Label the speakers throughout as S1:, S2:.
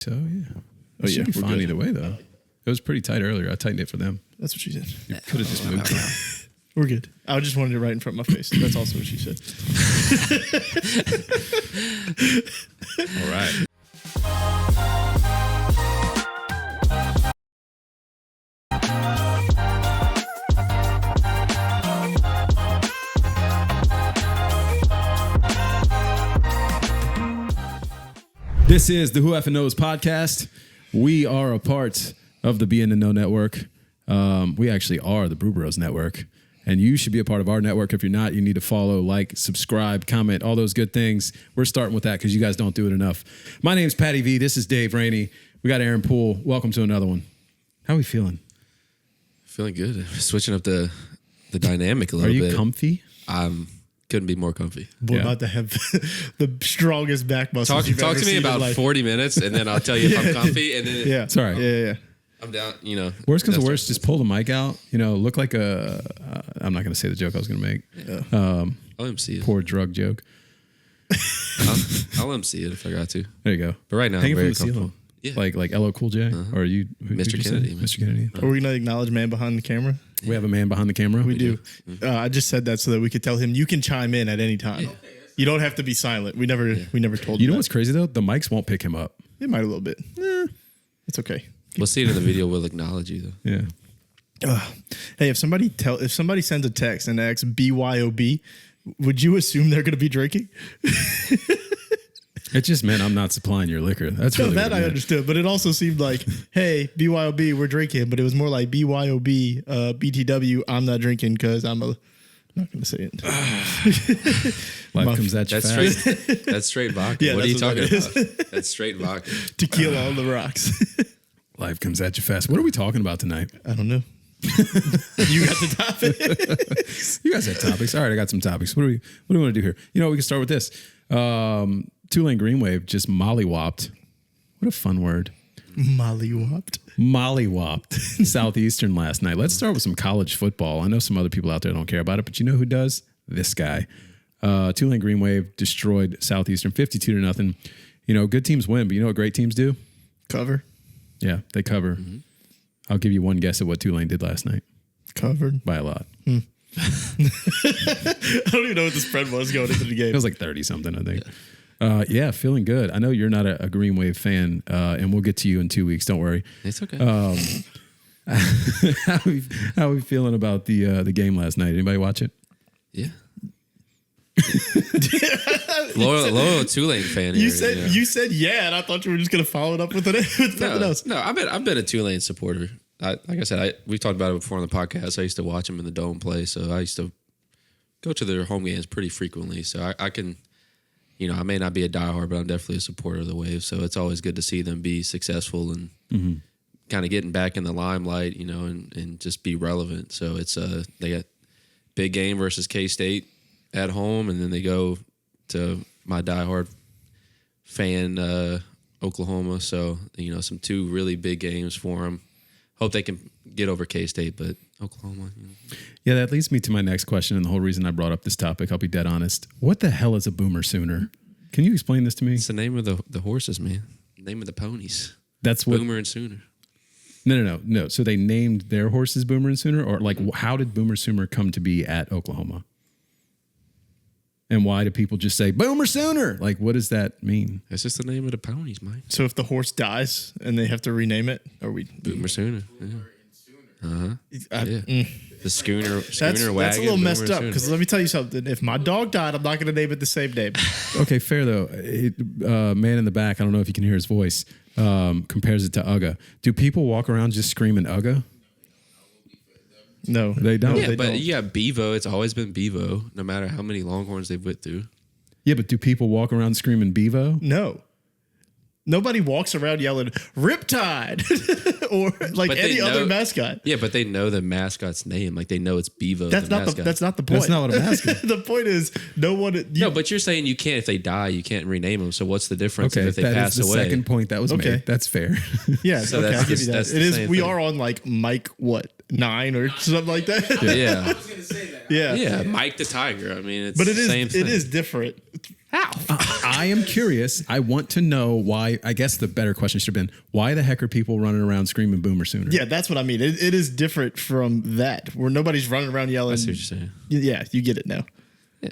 S1: So, yeah.
S2: Oh,
S1: It should be fine either way, though. It was pretty tight earlier. I tightened it for them.
S2: That's what she said.
S1: You could have just moved it.
S2: We're good. I just wanted it right in front of my face. That's also what she said.
S1: All right. This is the Who F Knows podcast. We are a part of the Be in the Know network. We actually are the Brew Bros network, and you should be a part of our network. If you're not, you need to follow, like, subscribe, comment, all those good things. We're starting with that because you guys don't do it enough. My name's Patty V. This is Dave Rainey. We got Aaron Poole. Welcome to another one. How are we feeling?
S3: Feeling good. Switching up the dynamic a little bit.
S1: Are you comfy?
S3: Couldn't be more comfy.
S2: We're about to have the strongest back muscles you've
S3: Talk
S2: ever
S3: to me
S2: seen
S3: about
S2: in life.
S3: 40 minutes, and then I'll tell you if I'm comfy. And then
S2: Yeah.
S1: It's all right.
S2: Yeah.
S3: I'm down.
S1: Worst comes to worst, just pull the mic out. Look like a. I'm not going to say the joke I was going to make.
S3: I'll MC it.
S1: Poor drug joke.
S3: I'll MC it if I got to.
S1: There you go.
S3: But right now,
S1: Hang
S3: I'm
S1: it
S3: very
S1: from the
S3: comfortable.
S1: ceiling.
S3: Yeah.
S1: Like LL Cool J, or are you
S3: Mr. Kennedy, man.
S1: Mr. Kennedy.
S2: Are we going to acknowledge man behind the camera?
S1: We have a man behind the camera.
S2: We do. I just said that so that we could tell him you can chime in at any time. Yeah. You don't have to be silent. We never told
S1: You
S2: him
S1: know
S2: that.
S1: what's crazy though? The mics won't pick him up.
S2: It might a little bit. It's okay.
S3: We'll see it in the video. We'll acknowledge you, though.
S1: Yeah.
S2: Hey, if somebody sends a text and asks BYOB, would you assume they're going to be drinking?
S1: It just meant I'm not supplying your liquor. That's really
S2: that
S1: what it
S2: I
S1: meant.
S2: understood, but it also seemed like, hey, BYOB, we're drinking, but it was more like BYOB, BTW, I'm not drinking because I'm not going to say it.
S1: Life comes at you fast.
S3: That's straight vodka.
S2: Yeah,
S3: what are you
S2: that's
S3: talking
S2: what
S3: about? That's straight vodka.
S2: Tequila on the rocks.
S1: Life comes at you fast. What are we talking about tonight?
S2: I don't know. You got the topic.
S1: You guys have topics. All right, I got some topics. What do we want to do here? We can start with this. Two-lane green wave just mollywopped. What a fun word.
S2: Mollywopped.
S1: Mollywopped Southeastern last night. Let's start with some college football. I know some other people out there don't care about it, but you know who does? This guy. Two-lane green wave destroyed Southeastern 52-0. Good teams win, but you know what great teams do?
S2: Cover.
S1: Yeah, they cover. Mm-hmm. I'll give you one guess at what Tulane did last night.
S2: Covered.
S1: By a lot.
S2: I don't even know what the spread was going into the game.
S1: It was like 30-something, I think. Yeah, feeling good. I know you're not a Green Wave fan, and we'll get to you in 2 weeks. Don't worry.
S3: It's okay.
S1: How are we feeling about the game last night? Anybody watch it?
S3: Yeah. loyal Tulane fan.
S2: You said yeah, and I thought you were just gonna follow it up with something else.
S3: No, I've been a Tulane supporter. Like I said, we've talked about it before on the podcast. I used to watch them in the Dome play, so I used to go to their home games pretty frequently. So I can, I may not be a diehard, but I'm definitely a supporter of the Wave. So it's always good to see them be successful and kind of getting back in the limelight, and just be relevant. So it's they got big game versus K-State at home, and then they go to my diehard fan, Oklahoma. So, some two really big games for them. Hope they can get over K-State, but Oklahoma.
S1: Yeah, that leads me to my next question, and the whole reason I brought up this topic, I'll be dead honest. What the hell is a Boomer Sooner? Can you explain this to me?
S3: It's the name of the horses, man. The name of the ponies.
S1: That's what
S3: Boomer and Sooner.
S1: No. So they named their horses Boomer and Sooner, or how did Boomer Sooner come to be at Oklahoma? And why do people just say Boomer Sooner? What does that mean?
S3: That's just the name of the ponies, Mike.
S2: So if the horse dies and they have to rename it, are we
S3: Boomer Sooner? Yeah. The schooner
S2: That's
S3: wagon.
S2: a little
S3: Boomer
S2: messed
S3: and
S2: up
S3: Sooner.
S2: because let me tell you something. If my dog died, I'm not going to name it the same name.
S1: Okay, fair though. Man in the back, I don't know if you can hear his voice, compares it to Ugga. Do people walk around just screaming Ugga?
S2: No,
S1: they don't.
S3: Yeah,
S1: They
S3: but
S1: don't.
S3: you got Bevo. It's always been Bevo, no matter how many Longhorns they've went through.
S1: Yeah, but do people walk around screaming Bevo?
S2: No. Nobody walks around yelling Riptide or
S3: But they
S2: any other
S3: know-
S2: mascot.
S3: Yeah, but they know the mascot's name. They know it's Bevo.
S2: That's
S3: the
S2: not
S3: mascot.
S2: that's not the point.
S1: That's not what I'm asking.
S2: The point is no one.
S3: No, but you're saying you can't, if they die, you can't rename them. So what's the difference
S1: Okay,
S3: if they
S1: that
S3: pass
S1: is the
S3: away?
S1: second point that was
S2: Okay.
S1: made. That's fair.
S2: Yeah,
S3: So
S2: okay,
S3: that's
S2: I'll give
S3: the-
S2: you that.
S3: that's
S2: It
S3: the
S2: is.
S3: same
S2: We
S3: thing.
S2: are on Mike 9 or something like that.
S3: Yeah.
S4: I was going to say that.
S2: Yeah.
S3: Yeah, Mike the Tiger. I mean, it's
S2: But
S3: the
S2: it is
S3: same thing.
S2: it is different How?
S1: I am curious. I want to know why. I guess the better question should have been, why the heck are people running around screaming Boomer Sooner?
S2: Yeah, that's what I mean. It is different from that, where nobody's running around yelling.
S3: I see what you're saying.
S2: Yeah, you get it now.
S3: Yeah.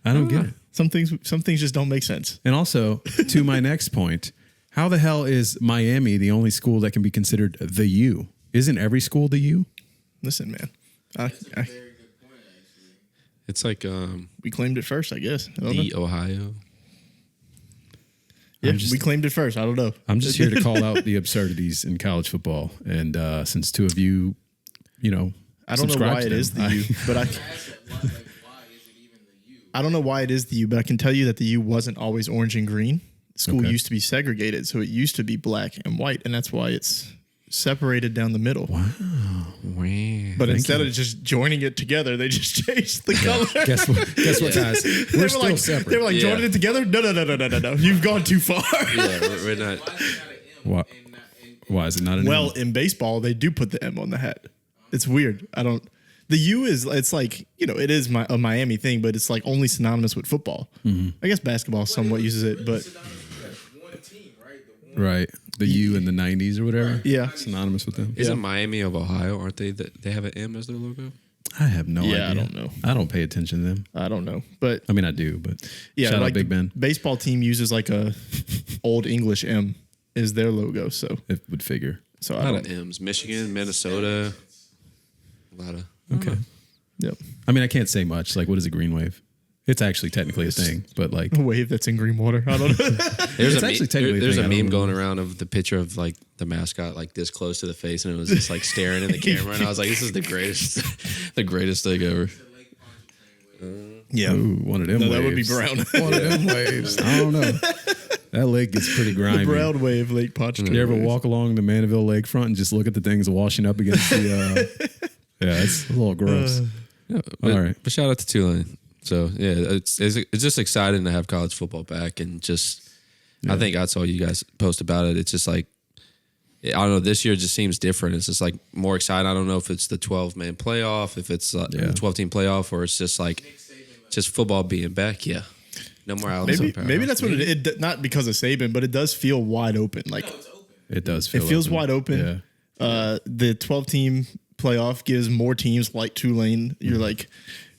S1: I don't get it.
S2: Some things just don't make sense.
S1: And also, to my next point, how the hell is Miami the only school that can be considered the U? Isn't every school the U?
S2: Listen, man.
S3: It's like
S2: We claimed it first, I guess. I don't know.
S3: the Ohio.
S2: Yeah, we claimed it first. I don't know.
S1: I'm just here to call out the absurdities in college football. And since two of you,
S2: I don't know
S1: subscribe
S2: why
S1: to
S2: it
S1: them,
S2: is the U, but I don't know why it is the U, but I can tell you that the U wasn't always orange and green. School used to be segregated, so it used to be black and white, and that's why it's separated down the middle.
S1: Wow.
S2: But instead of just joining it together, they just changed the color.
S1: Guess what, guys? We're still separate.
S2: They were like, joining it together? No. You've gone too far.
S3: Yeah, we're not.
S1: Why is it not an
S2: Well, in baseball, they do put the M on the hat. It's weird. The U it's like, it is a Miami thing, but it's like only synonymous with football. I guess basketball somewhat uses it, but.
S1: Right. The U in the 90s or whatever.
S2: Yeah.
S1: Synonymous with them.
S3: Isn't Miami of Ohio? Aren't they? They have an M as their logo.
S1: I have no idea.
S2: I don't know.
S1: I don't pay attention to them.
S2: I don't know. But
S1: I mean, I do, but
S2: yeah,
S1: shout
S2: like
S1: out Big Ben.
S2: Baseball team uses like a old English M is their logo. So
S1: It would figure.
S2: So
S3: A
S2: I
S3: lot
S2: don't.
S3: of M's. Michigan, Minnesota. A lot of.
S1: Okay.
S2: Yep.
S1: I mean, I can't say much. Like, what is a green wave? It's actually technically a thing, but like,
S2: A wave that's in green water. I don't know.
S1: It's actually technically a
S3: there's
S1: thing.
S3: a
S1: I don't
S3: meme
S1: know.
S3: going around of the picture of like the mascot like this close to the face, and it was just like staring in the camera, and I was like, "This is the greatest, the greatest thing ever."
S2: Yeah.
S1: Ooh, one of them waves.
S2: That would be brown.
S1: One of them waves. I don't know. That lake gets pretty grimy.
S2: Brown wave, Lake Pontchartrain.
S1: You ever walk along the Mandeville lakefront and just look at the things washing up against the? Yeah, it's a little gross.
S3: Yeah, but,
S1: All right.
S3: but shout out to Tulane. So yeah, it's just exciting to have college football back, and just I think I saw you guys post about it. It's just like I don't know. This year just seems different. It's just like more exciting. I don't know if it's the 12-man playoff, if it's the 12-team playoff, or it's just like just football being back. Yeah, no more Alabama.
S2: Maybe that's what it not because of Saban, but it does feel wide open. Like
S1: It does.
S2: it feels
S1: open.
S2: wide open.
S1: Yeah.
S2: The 12-team playoff gives more teams like Tulane. You're like,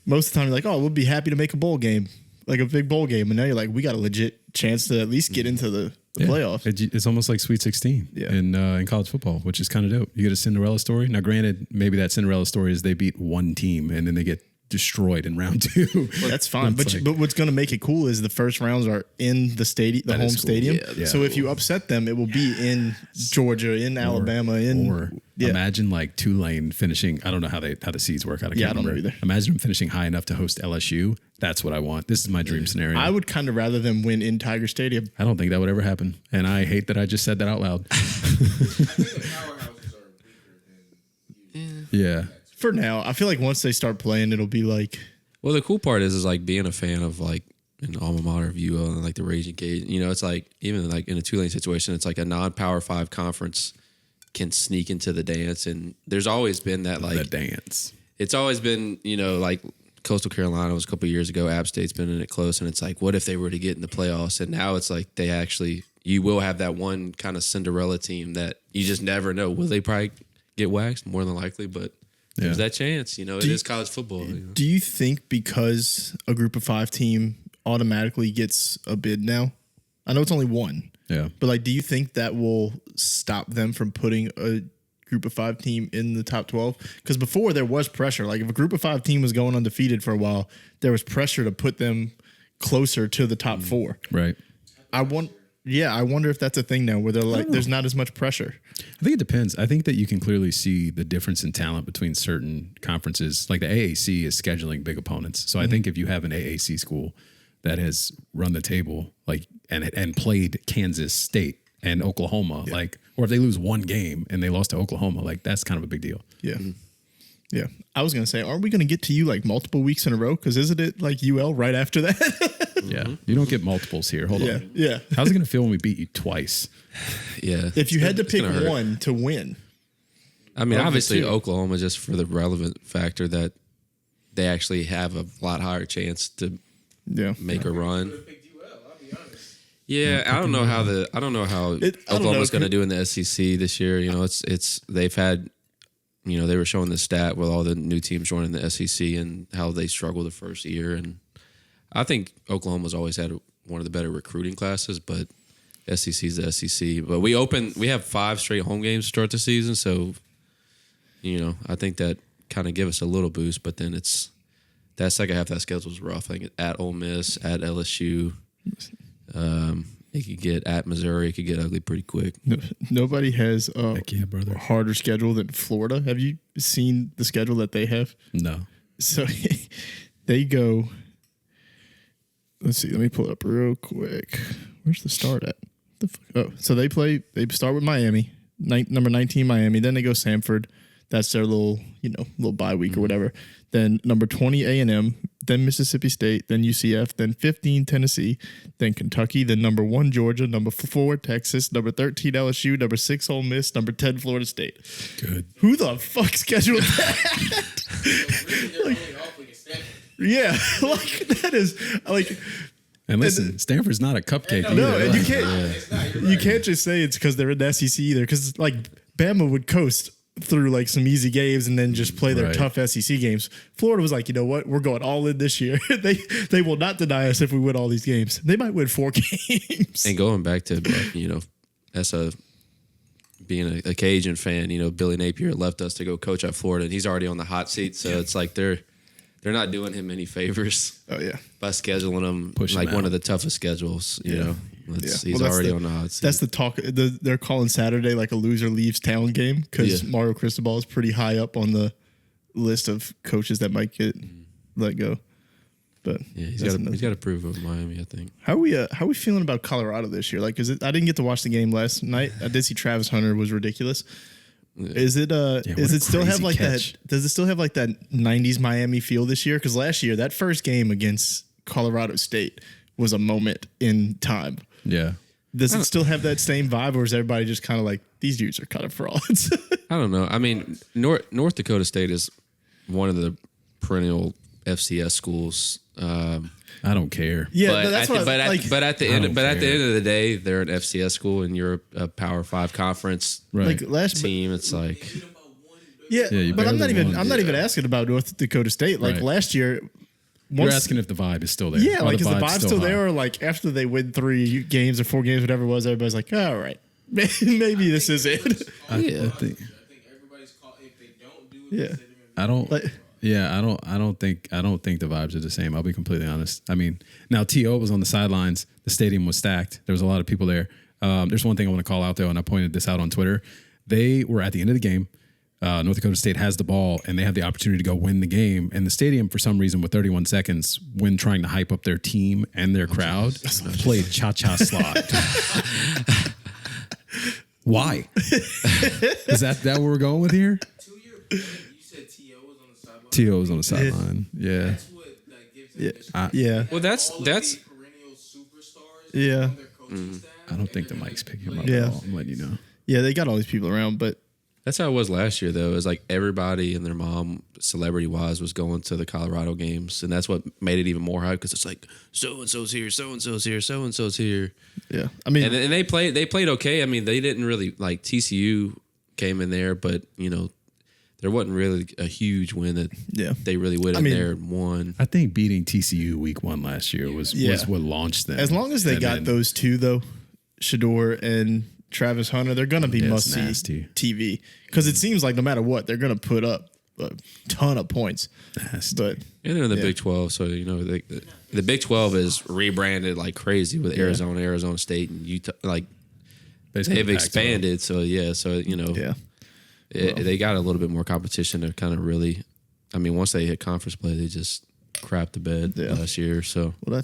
S2: most of the time you're like, oh, we'll be happy to make a bowl game, like a big bowl game. And now you're like, we got a legit chance to at least get into the playoff.
S1: It's almost like Sweet 16
S2: Yeah.
S1: in college football, which is kind of dope. You get a Cinderella story. Now, granted, maybe that Cinderella story is they beat one team and then they get destroyed in round two.
S2: Well, that's fine.
S1: It's
S2: But what's going to make it cool is the first rounds are in the stadium, the
S1: That
S2: home
S1: is cool.
S2: stadium.
S1: Yeah.
S2: So if you upset them, it will be in Georgia, in Alabama,
S1: Or imagine like Tulane finishing. I don't know how the seeds work out. I
S2: don't know either.
S1: Imagine them finishing high enough to host LSU. That's what I want. This is my dream scenario.
S2: I would kind of rather them win in Tiger Stadium.
S1: I don't think that would ever happen, and I hate that I just said that out loud. Yeah.
S2: For now, I feel like once they start playing, it'll be like
S3: Well, the cool part is like being a fan of like an alma mater of UL and like the Raging Cage. You know, it's like even like in a Tulane situation, it's like a non-Power 5 conference can sneak into the dance, and there's always been that like
S1: The dance.
S3: It's always been, like Coastal Carolina was a couple of years ago. App State's been in it close, and it's like, what if they were to get in the playoffs? And now it's like you will have that one kind of Cinderella team that you just never know. Will they probably get waxed? More than likely, but there's that chance. It is college football.
S2: Do you think because a group of 5 team automatically gets a bid now? I know it's only one.
S1: Yeah.
S2: But like, do you think that will stop them from putting a group of 5 team in the top 12? Because before there was pressure. Like if a group of 5 team was going undefeated for a while, there was pressure to put them closer to the top 4.
S1: Right.
S2: I wonder if that's a thing now where they're like, there's not as much pressure.
S1: I think it depends. I think that you can clearly see the difference in talent between certain conferences. Like the AAC is scheduling big opponents. So I think if you have an AAC school that has run the table, like and played Kansas State and Oklahoma, like, or if they lose one game and they lost to Oklahoma, like that's kind of a big deal.
S2: Yeah. Yeah. I was going to say, aren't we going to get to you like multiple weeks in a row? Because isn't it like UL right after that?
S1: Yeah. You don't get multiples here. Hold on.
S2: Yeah.
S1: How's it going to feel when we beat you twice?
S3: Yeah.
S2: If you had to pick
S3: gonna hurt.
S2: one to win.
S3: I mean,
S2: Of the
S3: obviously
S2: 2.
S3: Oklahoma, just for the relevant factor that they actually have a lot higher chance to
S2: Yeah.
S3: make a run. Yeah, I don't know how Oklahoma's going to do in the SEC this year. You know, it's they've had, you know, they were showing the stat with all the new teams joining the SEC and how they struggled the first year. And I think Oklahoma's always had one of the better recruiting classes, but SEC's the SEC. But we have 5 straight home games to start the season, so you know, I think that kind of give us a little boost. But then it's that second half of that schedule is rough. I think at Ole Miss, at LSU, it could get at Missouri. It could get ugly pretty quick.
S2: Nobody has a
S1: brother.
S2: harder schedule than Florida. Have you seen the schedule that they have?
S1: No.
S2: So they go. Let's see. Let me pull it up real quick. Where's the start at? So they start with Miami, number 19 Miami. Then they go Samford. That's their little bye week or whatever. Then number 20 A&M. Then Mississippi State. Then UCF. Then 15 Tennessee. Then Kentucky. Then number 1 Georgia. Number 4 Texas. Number 13 LSU. Number 6 Ole Miss. Number 10 Florida State.
S1: Good.
S2: Who the fuck scheduled that? Yeah, like that is like.
S1: And listen, Stanford's not a cupcake.
S2: No,
S1: either.
S2: and you can't just say it's because they're in the SEC either. Because like Bama would coast through like some easy games and then just play their tough SEC games. Florida was like, you know what, we're going all in this year. They will not deny us if we win all these games. They might win 4 games.
S3: And going back to being a Cajun fan, you know, Billy Napier left us to go coach at Florida, and he's already on the hot seat. So it's like they're not doing him any favors.
S2: Oh yeah,
S3: by scheduling him
S1: Push
S3: like
S1: him
S3: one
S1: out.
S3: of the toughest schedules. You know, he's
S2: Well,
S3: already on the hot seat.
S2: That's the talk. They're calling Saturday like a loser leaves town game because Mario Cristobal is pretty high up on the list of coaches that might get let go. But
S3: yeah, he's got to prove it with Miami, I think.
S2: How are we feeling about Colorado this year? Like, I didn't get to watch the game last night. I did see Travis Hunter was ridiculous. Is it still have like
S1: catch.
S2: that? Does it still have like that 90s Miami feel this year? Because last year, that first game against Colorado State was a moment in time.
S1: Yeah.
S2: Does it still have that same vibe, or is everybody just kind of like, these dudes are kind of frauds?
S3: I don't know. I mean, North Dakota State is one of the perennial FCS schools.
S1: I don't care.
S2: Yeah,
S3: but at the end of the day, they're an FCS school, and you're a Power 5 conference team. It's like,
S2: but I'm not even asking about North Dakota State. Like last year,
S1: you're asking if the vibe is still there.
S2: Yeah, like is the vibe still there, or like after they win 3 games or 4 games, whatever it was, everybody's like, all right, maybe this is it.
S1: I think
S4: everybody's called if they don't do it.
S2: Yeah,
S1: I don't. I don't think the vibes are the same. I'll be completely honest. I mean, now T.O. was on the sidelines. The stadium was stacked. There was a lot of people there. There's one thing I want to call out though, and I pointed this out on Twitter. They were at the end of the game. North Dakota State has the ball, and they have the opportunity to go win the game. And the stadium, for some reason, with 31 seconds, when trying to hype up their team and their crowd, played cha-cha slot. Why? Is that where we're going with here?
S4: 2 year point, you said T.O. was on the sideline.
S1: T.O. was on the sideline. Yeah.
S4: That's what gives them
S3: well, that's
S4: perennial superstars.
S2: Yeah.
S4: On their coaching staff,
S1: I don't think the mic's picking him up
S2: Yeah.
S1: at all. I'm letting you know.
S2: Yeah, they got all these people around, but
S3: that's how it was last year, though. It was like everybody and their mom, celebrity-wise, was going to the Colorado games, and that's what made it even more hype because it's like so-and-so's here, so-and-so's here, so-and-so's here.
S2: Yeah, I mean,
S3: and they played okay. I mean, they didn't really like TCU came in there, but you know, there wasn't really a huge win that they really went in there and won.
S1: I think beating TCU week 1 last year was what launched them.
S2: As long as they got those 2 though, Shador and Travis Hunter, they're gonna be must see TV because it seems like no matter what, they're gonna put up a ton of points.
S1: Nasty.
S2: But
S3: and they're in the Big 12, so you know the Big 12 is rebranded like crazy with Arizona State, and Utah. Like they've expanded, so you know, they got a little bit more competition. They're kind of really, I mean, once they hit conference play, they just crapped the bed last year. So
S2: well,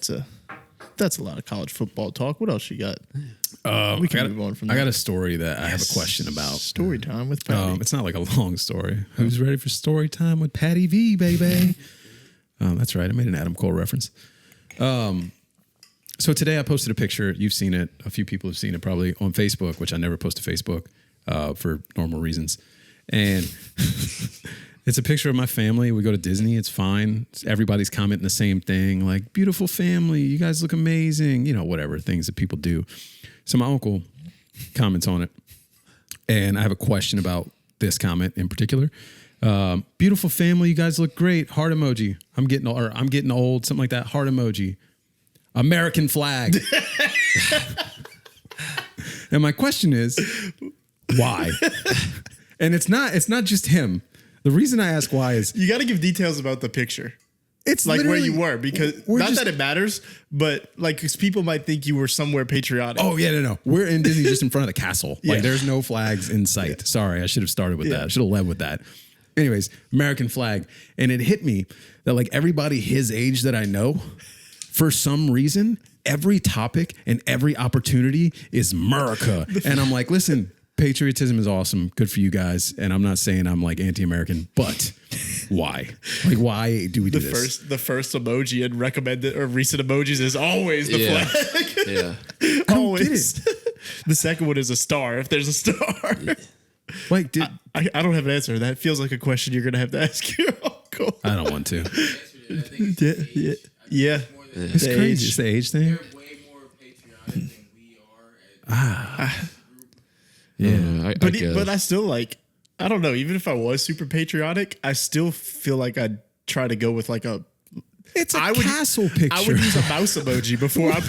S2: that's a lot of college football talk. What else you got?
S1: We can move on from that. I got a story that I have a question about.
S2: Story time with Patty.
S1: It's not like a long story. Who's ready for story time with Patty V, baby? That's right. I made an Adam Cole reference. So today I posted a picture. You've seen it. A few people have seen it probably on Facebook, which I never post to Facebook for normal reasons. And It's a picture of my family. We go to Disney. It's fine. Everybody's commenting the same thing, like, beautiful family. You guys look amazing. You know, whatever things that people do. So my uncle comments on it. And I have a question about this comment in particular. Beautiful family. You guys look great. Heart emoji. I'm getting old. Something like that. Heart emoji. American flag. And my question is, why? And it's not just him. The reason I ask why is
S2: you got to give details about the picture.
S1: It's
S2: like where you were, because not that it matters, but like, because people might think you were somewhere patriotic.
S1: Oh yeah, no. We're in Disney, just in front of the castle. Like there's no flags in sight. Yeah. Sorry, I should have started with that. I should have led with that. Anyways, American flag. And it hit me that like everybody his age that I know, for some reason, every topic and every opportunity is America. And I'm like, listen, patriotism is awesome. Good for you guys. And I'm not saying I'm like anti-American, but why? Like, why do we do this?
S2: The first emoji in recommended or recent emojis is always the flag.
S3: Yeah.
S2: Always. The second one is a star, if there's a star.
S1: Like,
S2: I don't have an answer. That feels like a question you're going to have to ask your uncle.
S1: I don't want to.
S2: Yeah.
S1: It's crazy. It's the age thing.
S4: They're way more patriotic than we are.
S1: Yeah.
S2: But I still like, I don't know, even if I was super patriotic, I still feel like I'd try to go with like
S1: it's a castle picture.
S2: I would use a mouse emoji before I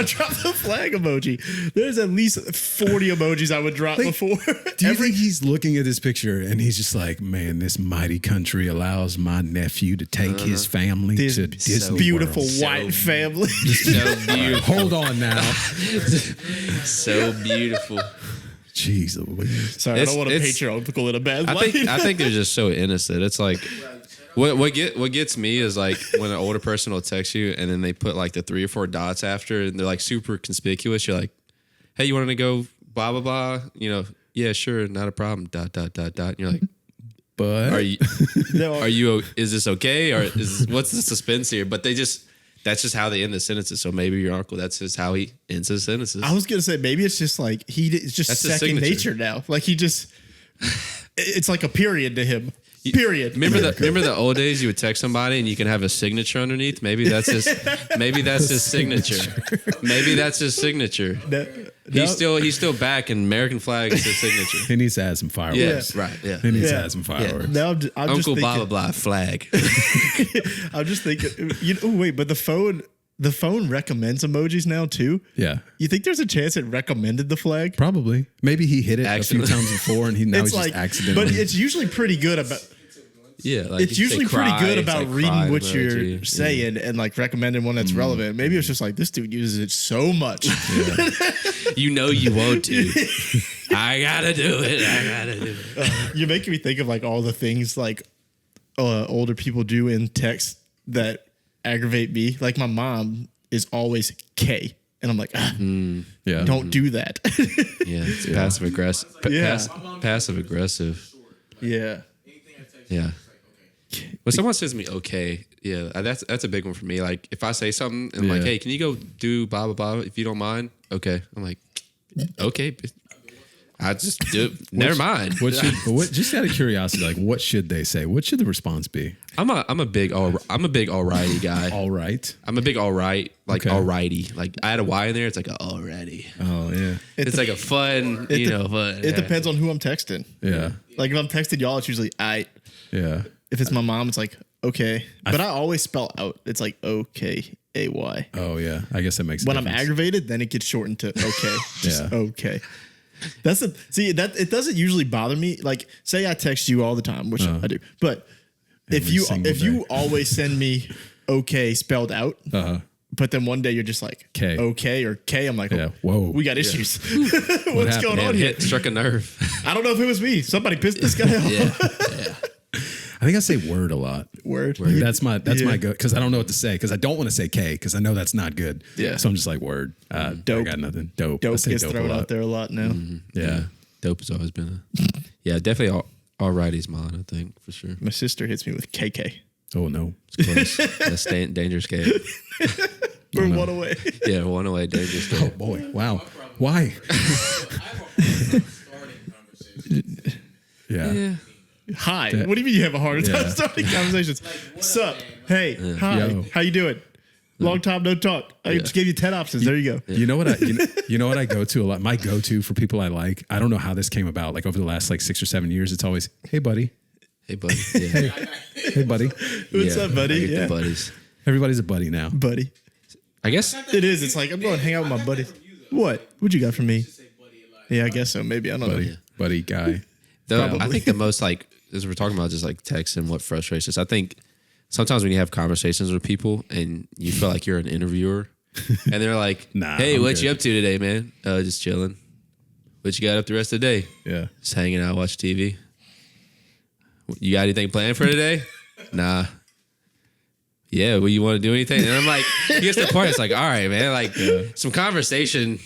S2: drop the flag emoji. There's at least 40 emojis I would drop before.
S1: Do you think he's looking at this picture and he's just like, man, this mighty country allows my nephew to take his family to Disney
S2: beautiful
S1: World.
S2: white family.
S3: So beautiful.
S1: Hold on now.
S3: So beautiful.
S1: Jeez Louise.
S2: Sorry, I don't want to paint your uncle in a bad light.
S3: I think they're just so innocent. It's like what gets me is like when an older person will text you and then they put like the 3 or 4 dots after and they're like super conspicuous. You're like, hey, you want to go blah blah blah? You know, yeah, sure, not a problem. ... And you're like,
S1: but
S3: are you? Is this okay? Or what's the suspense here? But that's just how they end the sentences. So maybe your uncle, that's just how he ends his sentences.
S2: I was going to say, maybe it's just like, it's just
S3: That's his
S2: second
S3: signature.
S2: nature now. Like it's like a period to him. Period.
S3: Remember the old days you would text somebody and you can have a signature underneath? Maybe that's his signature. Maybe that's his signature. He's still back and American flag is his signature.
S1: He needs to add some fireworks.
S3: Yeah, right. Yeah.
S1: He needs to add some fireworks.
S2: Now I'm
S3: Uncle
S2: just thinking,
S3: blah blah blah flag.
S2: I'm just thinking, wait, but the phone recommends emojis now too.
S1: Yeah.
S2: You think there's a chance it recommended the flag?
S1: Probably. Maybe he hit it
S3: Accidentally.
S1: a few times before and he's just accidentally.
S2: But it's usually pretty good about.
S3: Yeah, like
S2: It's usually pretty good about reading what
S3: emoji.
S2: you're saying and like recommending one that's relevant. Maybe it's just like this dude uses it so much.
S3: You know you want to. I gotta do it.
S2: You're making me think of like all the things like older people do in text that aggravate me. Like my mom is always K. And I'm like, don't do that.
S3: Yeah, it's passive aggressive. Passive aggressive.
S2: Yeah.
S3: Yeah. When someone says to me, okay, yeah, that's a big one for me. Like if I say something and like, hey, can you go do blah blah blah if you don't mind? Okay, I'm like, okay, I just do it. Never mind.
S1: Just out of curiosity, like what should they say? What should the response be?
S3: I'm a big alrighty guy.
S1: All right.
S3: I'm a big alright, like
S1: Okay.
S3: alrighty. Like I had a Y in there. It's like a alrighty.
S1: Oh yeah.
S3: It's like a fun, fun.
S2: It depends on who I'm texting.
S1: Yeah.
S2: Like if I'm texting y'all, it's usually I.
S1: Yeah.
S2: If it's my mom, it's like okay. But I always spell out. It's like OKAY.
S1: Oh yeah. I guess that makes
S2: When
S1: a
S2: I'm
S1: difference.
S2: aggravated, then it gets shortened to okay. Just
S1: Yeah.
S2: okay. It doesn't usually bother me. Like say I text you all the time, which I do. But if you always send me okay spelled out, but then one day you're just like
S1: K.
S2: okay or K, I'm like,
S1: Yeah. Whoa.
S2: we got issues. What's
S1: happened?
S2: going on
S3: Man,
S2: here?
S3: struck a nerve.
S2: I don't know if it was me. Somebody pissed this guy off.
S1: I think I say word a lot.
S2: Word.
S1: That's my go because I don't know what to say because I don't want to say K because I know that's not good.
S2: Yeah.
S1: So I'm just like word.
S2: Dope.
S1: I got nothing. Dope. I
S2: Dope
S1: say
S2: gets
S1: dope a
S2: thrown
S1: lot.
S2: out there a lot now.
S1: Yeah.
S3: Dope has always been definitely alrighty's mine, I think, for sure.
S2: My sister hits me with KK.
S1: Oh no.
S3: It's close. That's dangerous game.
S2: We're one away.
S3: Yeah, one away, dangerous game.
S1: Oh boy. Wow. Why?
S4: I have a hard time starting conversations.
S1: Yeah.
S2: Hi. What do you mean you have a hard time starting conversations? Sup? Hey. Hi.
S1: Yo.
S2: How you doing? Long time no talk. I just gave you 10 options. There you go.
S1: You know what you know what I go to a lot? My go-to for people I like, I don't know how this came about. Like over the last like 6 or 7 years, it's always, hey buddy.
S3: Hey, buddy. Yeah.
S1: Hey buddy.
S2: What's up, buddy?
S3: I get
S2: Yeah.
S3: the buddies.
S1: Everybody's a buddy now.
S2: Buddy.
S3: I guess
S2: It is. It's like, I'm going to hang out with my buddies. What? What you got for me? Yeah, I guess so. Maybe. I don't know.
S1: Buddy guy.
S3: though, I think the most like, as we're talking about just like text and what frustrates us, I think sometimes when you have conversations with people and you feel like you're an interviewer and they're like,
S1: Nah,
S3: hey,
S1: I'm
S3: what
S1: good.
S3: you up to today, man? Just chilling. What you got up the rest of the day?
S1: Yeah.
S3: Just hanging out, watch TV. You got anything planned for today? Nah. Yeah, well, you want to do anything? And I'm like, he gets to the point. It's like, all right, man, like some conversation.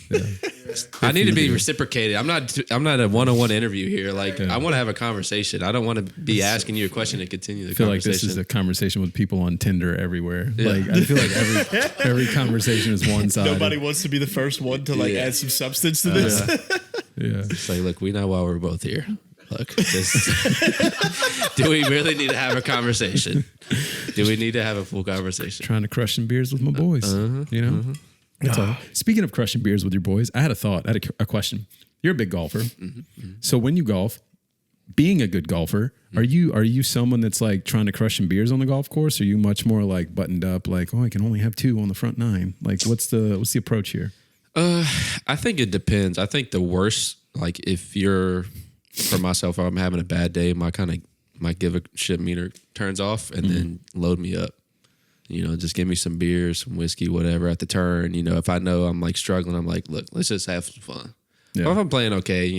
S3: I need to be reciprocated. I'm not a one-on-one interview here. Like, I want to have a conversation. I don't want to be asking you a question and continue the
S1: I feel like
S3: conversation.
S1: this is a conversation with people on Tinder everywhere.
S3: Yeah.
S1: Like I feel like every conversation is one sided.
S2: Nobody wants to be the first one to like add some substance to this.
S1: Yeah.
S3: It's like, look, we know why we're both here. Look, do we really need to have a conversation? Do we need to have a full conversation?
S1: Trying to crush some beers with my boys. You know? That's all. Speaking of crushing beers with your boys, I had a thought. I had a question. You're a big golfer. So when you golf, being a good golfer, are you someone that's like trying to crush some beers on the golf course? Or are you much more like buttoned up, like, oh, I can only have 2 on the front 9? Like what's the approach here?
S3: I think it depends. I think the worst, like if you're, for myself, I'm having a bad day, my give a shit meter turns off and then load me up. You know, just give me some beer, some whiskey, whatever at the turn. You know, if I know I'm like struggling, I'm like, look, let's just have some fun.
S1: Yeah.
S3: Or if I'm playing okay,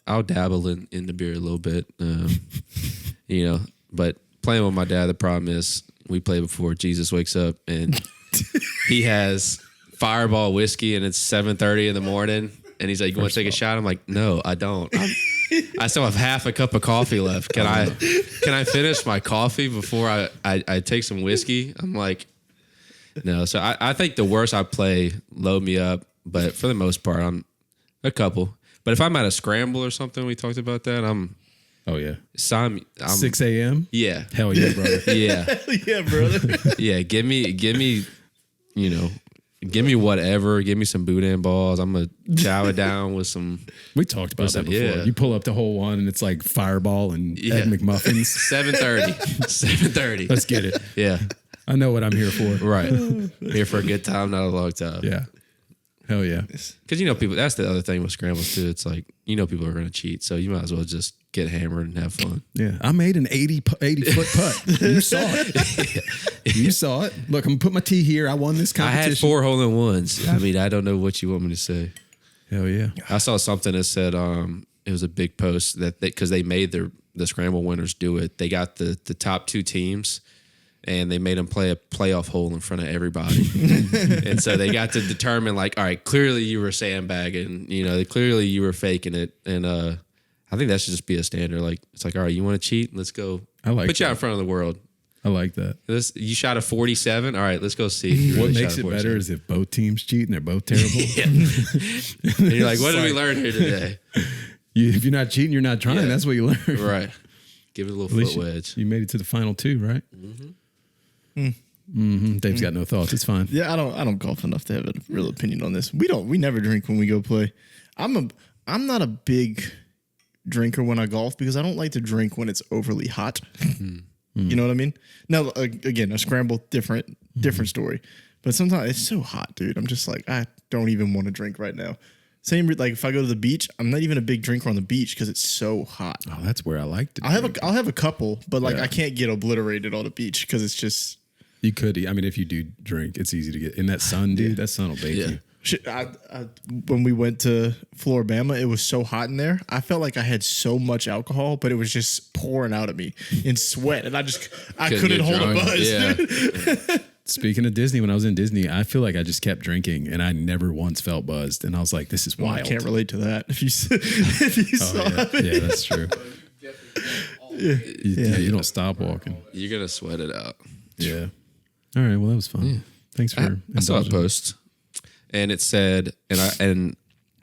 S3: I'll dabble in the beer a little bit. You know, but playing with my dad, the problem is we play before Jesus wakes up and he has Fireball whiskey and it's 7:30 in the morning. And he's like, you want to take a shot? I'm like, no, I don't. I still have half a cup of coffee left. Can I finish my coffee before I take some whiskey? I'm like, no. So I think the worse I play, load me up. But for the most part, I'm a couple. But if I'm at a scramble or something, we talked about that. I'm
S1: Oh yeah.
S3: 6
S1: a.m.?
S3: Yeah.
S1: Hell yeah, brother.
S3: Yeah.
S2: Yeah, brother.
S3: Yeah. Give me, give me whatever. Give me some boudin balls. I'm going to chow it down with some.
S1: We talked about that before.
S3: Yeah.
S1: You pull up to hole 1 and it's like Fireball and Egg McMuffins.
S3: 7:30. 7:30.
S1: Let's get it.
S3: Yeah.
S1: I know what I'm here for.
S3: Right. Here for a good time, not a long time.
S1: Yeah. Hell yeah.
S3: Because, people, that's the other thing with scrambles, too. It's like, people are going to cheat. So you might as well just get hammered and have fun.
S1: Yeah. I made an 80-foot putt. You saw it. You saw it. Look, I'm going to put my tee here. I won this
S3: I
S1: competition.
S3: had 4 hole-in-ones. I mean, I don't know what you want me to say.
S1: Hell yeah.
S3: I saw something that said it was a big post that because they made the scramble winners do it. They got the top 2 teams and they made them play a playoff hole in front of everybody. And so they got to determine like, all right, clearly you were sandbagging, clearly you were faking it. And I think that should just be a standard. Like, it's like, all right, you want to cheat? Let's go.
S1: I like
S3: put you
S1: that.
S3: out in front of the world.
S1: I like that.
S3: You shot a 47. All right, let's go see. If you
S1: What
S3: really
S1: makes
S3: shot
S1: it
S3: a
S1: better
S3: 47.
S1: is if both teams cheat and they're both terrible.
S3: And you're like, what did we learn here today?
S1: If you're not cheating, you're not trying.
S3: Yeah.
S1: That's what you learn.
S3: Right. Give it a little
S1: At least
S3: foot wedge.
S1: you made it to the final 2, right? Dave's got no thoughts. It's fine.
S2: Yeah, I don't golf enough to have a real opinion on this. We never drink when we go play. I'm not a big drinker when I golf because I don't like to drink when it's overly hot. You know what I mean? Now again, a scramble different story. But sometimes it's so hot, dude. I'm just like, I don't even want to drink right now. Same like if I go to the beach, I'm not even a big drinker on the beach because it's so hot.
S1: Oh, that's where I like to.
S2: I'll have a couple, but like
S1: Yeah.
S2: I can't get obliterated on the beach because it's just
S1: You could. I mean, if you do drink, it's easy to get in that sun, dude. That sun will bake you.
S2: shit. When we went to Floribama, it was so hot in there. I felt like I had so much alcohol, but it was just pouring out of me in sweat, and I couldn't
S3: get
S2: hold
S3: drunk.
S2: a buzz.
S3: Yeah.
S2: Dude.
S1: Speaking of Disney, when I was in Disney, I feel like I just kept drinking and I never once felt buzzed. And I was like, this is
S2: Well,
S1: wild.
S2: I can't relate to that. If you saw
S1: yeah.
S2: me.
S1: Yeah, that's true. You don't stop walking.
S3: You're going to sweat it out.
S1: Yeah. All right. Well, that was fun. Thanks for
S3: I saw a
S1: indulging.
S3: post and it said, and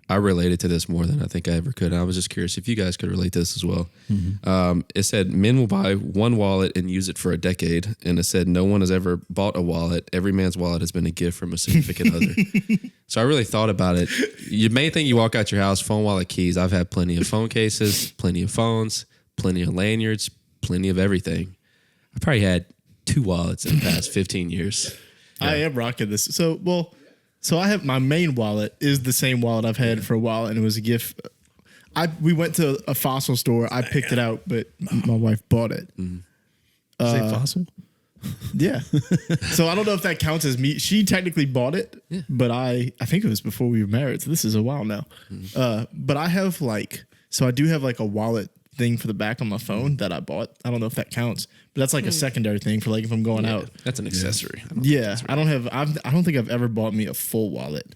S3: I related to this more than I think I ever could. And I was just curious if you guys could relate to this as well. It said men will buy one wallet and use it for a decade. And it said no one has ever bought a wallet. Every man's wallet has been a gift from a significant other. So I really thought about it. You may think you walk out your house, phone, wallet, keys. I've had plenty of phone cases, plenty of phones, plenty of lanyards, plenty of everything. I probably had 2 wallets in the past 15 years.
S2: Yeah. I am rocking this. So I have my main wallet is the same wallet I've had for a while, and it was a gift. We went to a fossil store. I picked it out, but my wife bought it.
S1: Say fossil?
S2: Yeah. So I don't know if that counts as me. She technically bought it, but I think it was before we were married. So this is a while now. But I have I do have a wallet thing for the back on my phone that I bought. I don't know if that counts, but that's a secondary thing for if I'm going out.
S3: That's an accessory.
S2: I don't think I've ever bought me a full wallet.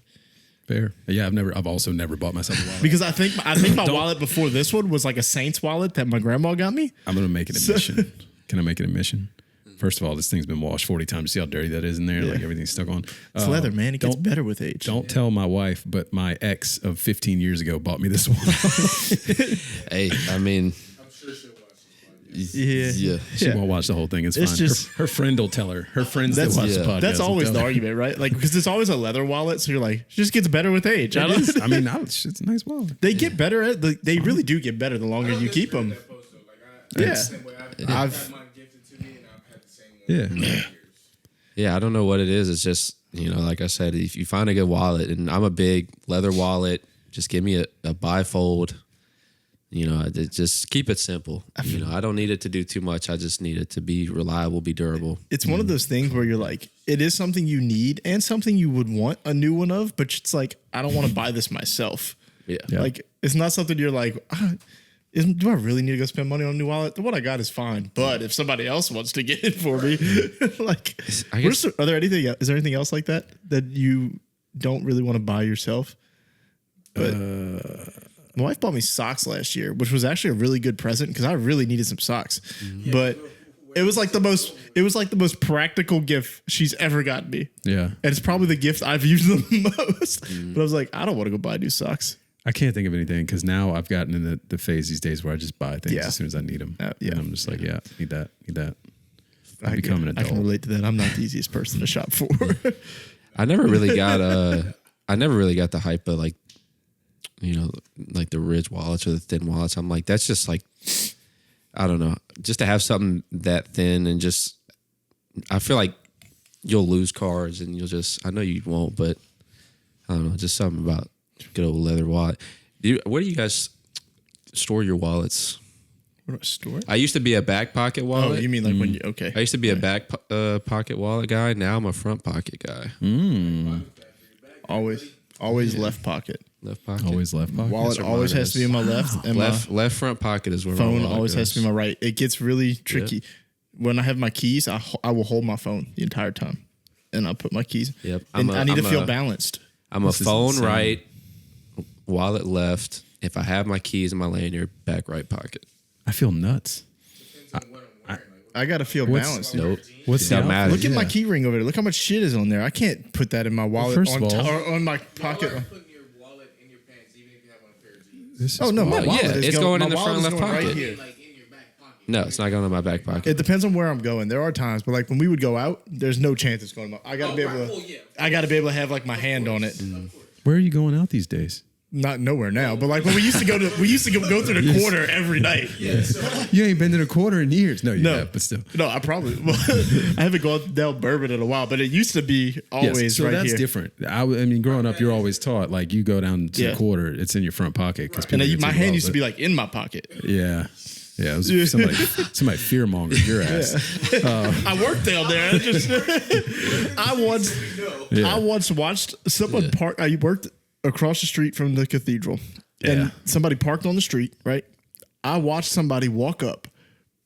S1: Fair. Yeah, I've also never bought myself a wallet.
S2: Because I think my wallet before this one was a Saints wallet that my grandma got me.
S1: I'm going to make it a mission. Can I make it a mission? First of all, this thing's been washed 40 times. See how dirty that is in there? Everything's stuck on.
S2: It's leather, man. It gets better with age.
S1: Don't tell my wife, but my ex of 15 years ago bought me this one.
S3: Hey, I mean...
S4: I'm sure she'll watch this podcast.
S3: Yeah.
S1: She won't watch the whole thing. It's fine.
S2: Just,
S1: her friend will tell her. Her friends that watch the podcast.
S2: That's always
S1: will
S2: the
S1: tell her.
S2: argument, right? Because it's always a leather wallet, so you're it just gets better with age.
S1: It's a nice wallet.
S2: They get better. They really do get better the longer you keep them.
S4: I've had mine gifted to me, and I've had the same one.
S1: Yeah.
S3: Yeah, I don't know what it is. It's just, like I said, if you find a good wallet, and I'm a big leather wallet, just give me a bifold. Just keep it simple. I don't need it to do too much. I just need it to be reliable, be durable.
S2: It's one of those things where you're it is something you need and something you would want a new one of, but it's I don't want to buy this myself.
S3: Yeah.
S2: It's not something you're do I really need to go spend money on a new wallet? The one I got is fine, but if somebody else wants to get it for me, are there anything? Is there anything else like that you don't really want to buy yourself? But my wife bought me socks last year, which was actually a really good present because I really needed some socks. But it was the most practical gift she's ever gotten me.
S1: Yeah.
S2: And it's probably the gift I've used the most. But I was I don't want to go buy new socks.
S1: I can't think of anything because now I've gotten in the phase these days where I just buy things as soon as I need them. And I'm just need that. I'm becoming an adult.
S2: I can relate to that. I'm not the easiest person to shop for.
S3: I never really got the hype of the ridge wallets or the thin wallets. I'm that's just I don't know, just to have something that thin and just, I feel like you'll lose cards and I know you won't, but I don't know, just something about good old leather wallet. Where do you guys store your wallets?
S2: Where do I store it?
S3: I used to be a back pocket wallet.
S2: Oh, you mean when you, okay.
S3: I used to be a back pocket wallet guy. Now I'm a front pocket guy.
S2: Always left pocket.
S3: Left pocket.
S1: Always left pocket.
S2: Wallet always has to be in my left. And
S3: left front pocket is where
S2: phone
S3: my wallet
S2: always
S3: goes.
S2: has to be my right. It gets really tricky. Yep. When I have my keys, I will hold my phone the entire time. And I'll put my keys.
S3: Yep.
S2: I need to feel balanced.
S3: I'm a phone right, wallet left. If I have my keys in my lanyard, back right pocket.
S1: I feel nuts.
S2: I got to feel balanced.
S3: Nope.
S1: What's the
S3: matter?
S2: Look at my key ring over there. Look how much shit is on there. I can't put that in my wallet or on my pocket.
S4: Putting your wallet in your pants, even if you have on a pair of jeans.
S2: My wallet is
S3: it's going in the
S2: my
S3: front
S2: wallet is
S3: left
S2: going
S3: pocket.
S2: right here.
S4: In your back pocket.
S3: No, it's not going in my back pocket.
S2: It depends on where I'm going. There are times, but when we would go out, there's no chance it's going. I gotta be able to. I gotta be able to have my hand on it.
S1: Where are you going out these days?
S2: Not nowhere now, but when we used to go through the quarter every night.
S1: You ain't been to the quarter in years. No, you have, but still.
S2: No, I probably. I haven't gone down Bourbon in a while, but it used to be always
S1: so
S2: right
S1: that's
S2: here.
S1: different. I mean, growing up, you're always taught you go down to the quarter, it's in your front pocket because
S2: my hand used to be in my pocket.
S1: Yeah. Yeah, it was somebody fear mongered your ass.
S2: I worked down there. I once watched someone park. I worked across the street from the cathedral, and somebody parked on the street. Right, I watched somebody walk up,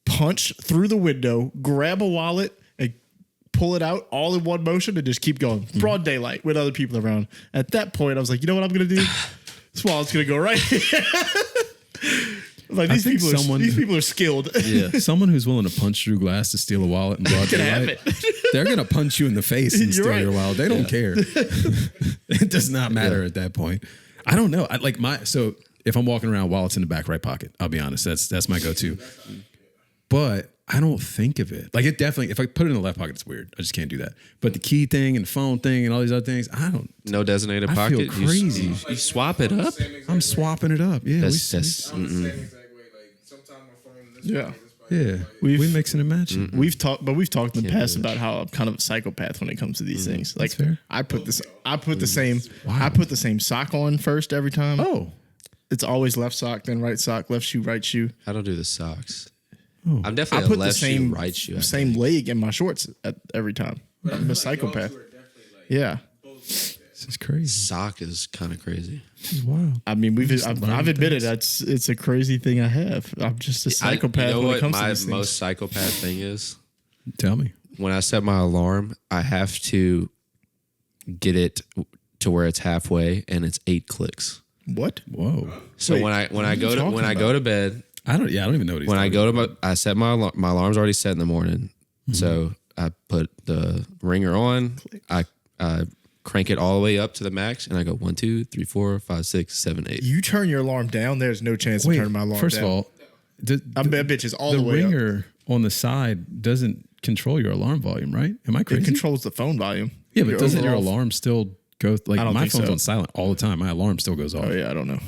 S2: punch through the window, grab a wallet, and pull it out all in one motion, and just keep going. Broad daylight with other people around. At that point, I was like, you know what I'm going to do? This wallet's going to go right here. These people are skilled.
S1: Yeah, someone who's willing to punch through glass to steal a wallet and broad daylight, they're gonna punch you in the face and steal your wallet. They don't care. It does not matter at that point. I don't know. So if I'm walking around, wallet's in the back right pocket. I'll be honest. That's my go-to. But I don't think of it. Like it definitely, if I put it in the left pocket, it's weird. I just can't do that. But the key thing and the phone thing and all these other things, I don't.
S3: No designated
S1: I
S3: pocket.
S1: feel crazy.
S3: You swap it up.
S1: I'm swapping it up. Yeah.
S4: I'm the same exact way. Like sometimes my phone this
S2: Yeah.
S4: way, this way.
S1: Yeah.
S2: We've-
S1: We mixing and matching.
S2: We've talked in the
S3: Can't
S2: past
S3: do
S2: about how I'm kind of a psychopath when it comes to these things. Like
S1: fair.
S2: I put the same sock on first every time.
S1: Oh.
S2: It's always left sock, then right sock, left shoe, right shoe.
S3: I don't do the socks.
S1: Oh.
S3: I'm
S2: I
S3: definitely a
S2: put the
S3: left
S2: same
S3: shoe, right shoe. I
S2: same
S3: think.
S2: leg in my shorts every time. I'm a psychopath. Yeah.
S1: This is crazy.
S3: Sock is kind of crazy.
S1: This is wild.
S2: I mean, I've
S1: learning
S2: admitted
S1: things.
S2: it's a crazy thing I have. I'm just a psychopath
S3: you know
S2: when
S3: what
S2: it comes to
S3: my
S2: these things.
S3: most psychopath thing is?
S1: Tell me.
S3: When I set my alarm, I have to get it to where it's halfway, and it's 8 clicks.
S2: What?
S1: Whoa.
S3: So
S2: Wait,
S3: when I
S2: what are you
S3: go to
S2: talking
S3: when I go to bed,
S1: I don't even know what he's
S3: when I
S1: talking
S3: go
S1: about.
S3: to I set my alarm's already set in the morning. So I put the ringer on. I crank it all the way up to the max, and I go 1, 2, 3, 4, 5, 6, 7, 8.
S2: You turn your alarm down, there's no chance
S1: Wait,
S2: of turning my alarm
S1: first
S2: down.
S1: of all,
S2: I'm that bitch is all
S1: the
S2: the way up.
S1: ringer on the side doesn't control your alarm volume, right? Am I
S2: It
S1: crazy?
S2: controls the phone volume.
S1: Yeah, but doesn't your
S2: overall-
S1: alarm still go? Like
S2: I don't
S1: my
S2: think
S1: phone's
S2: so.
S1: on silent all the time. My alarm still goes off.
S2: Oh yeah, I don't know.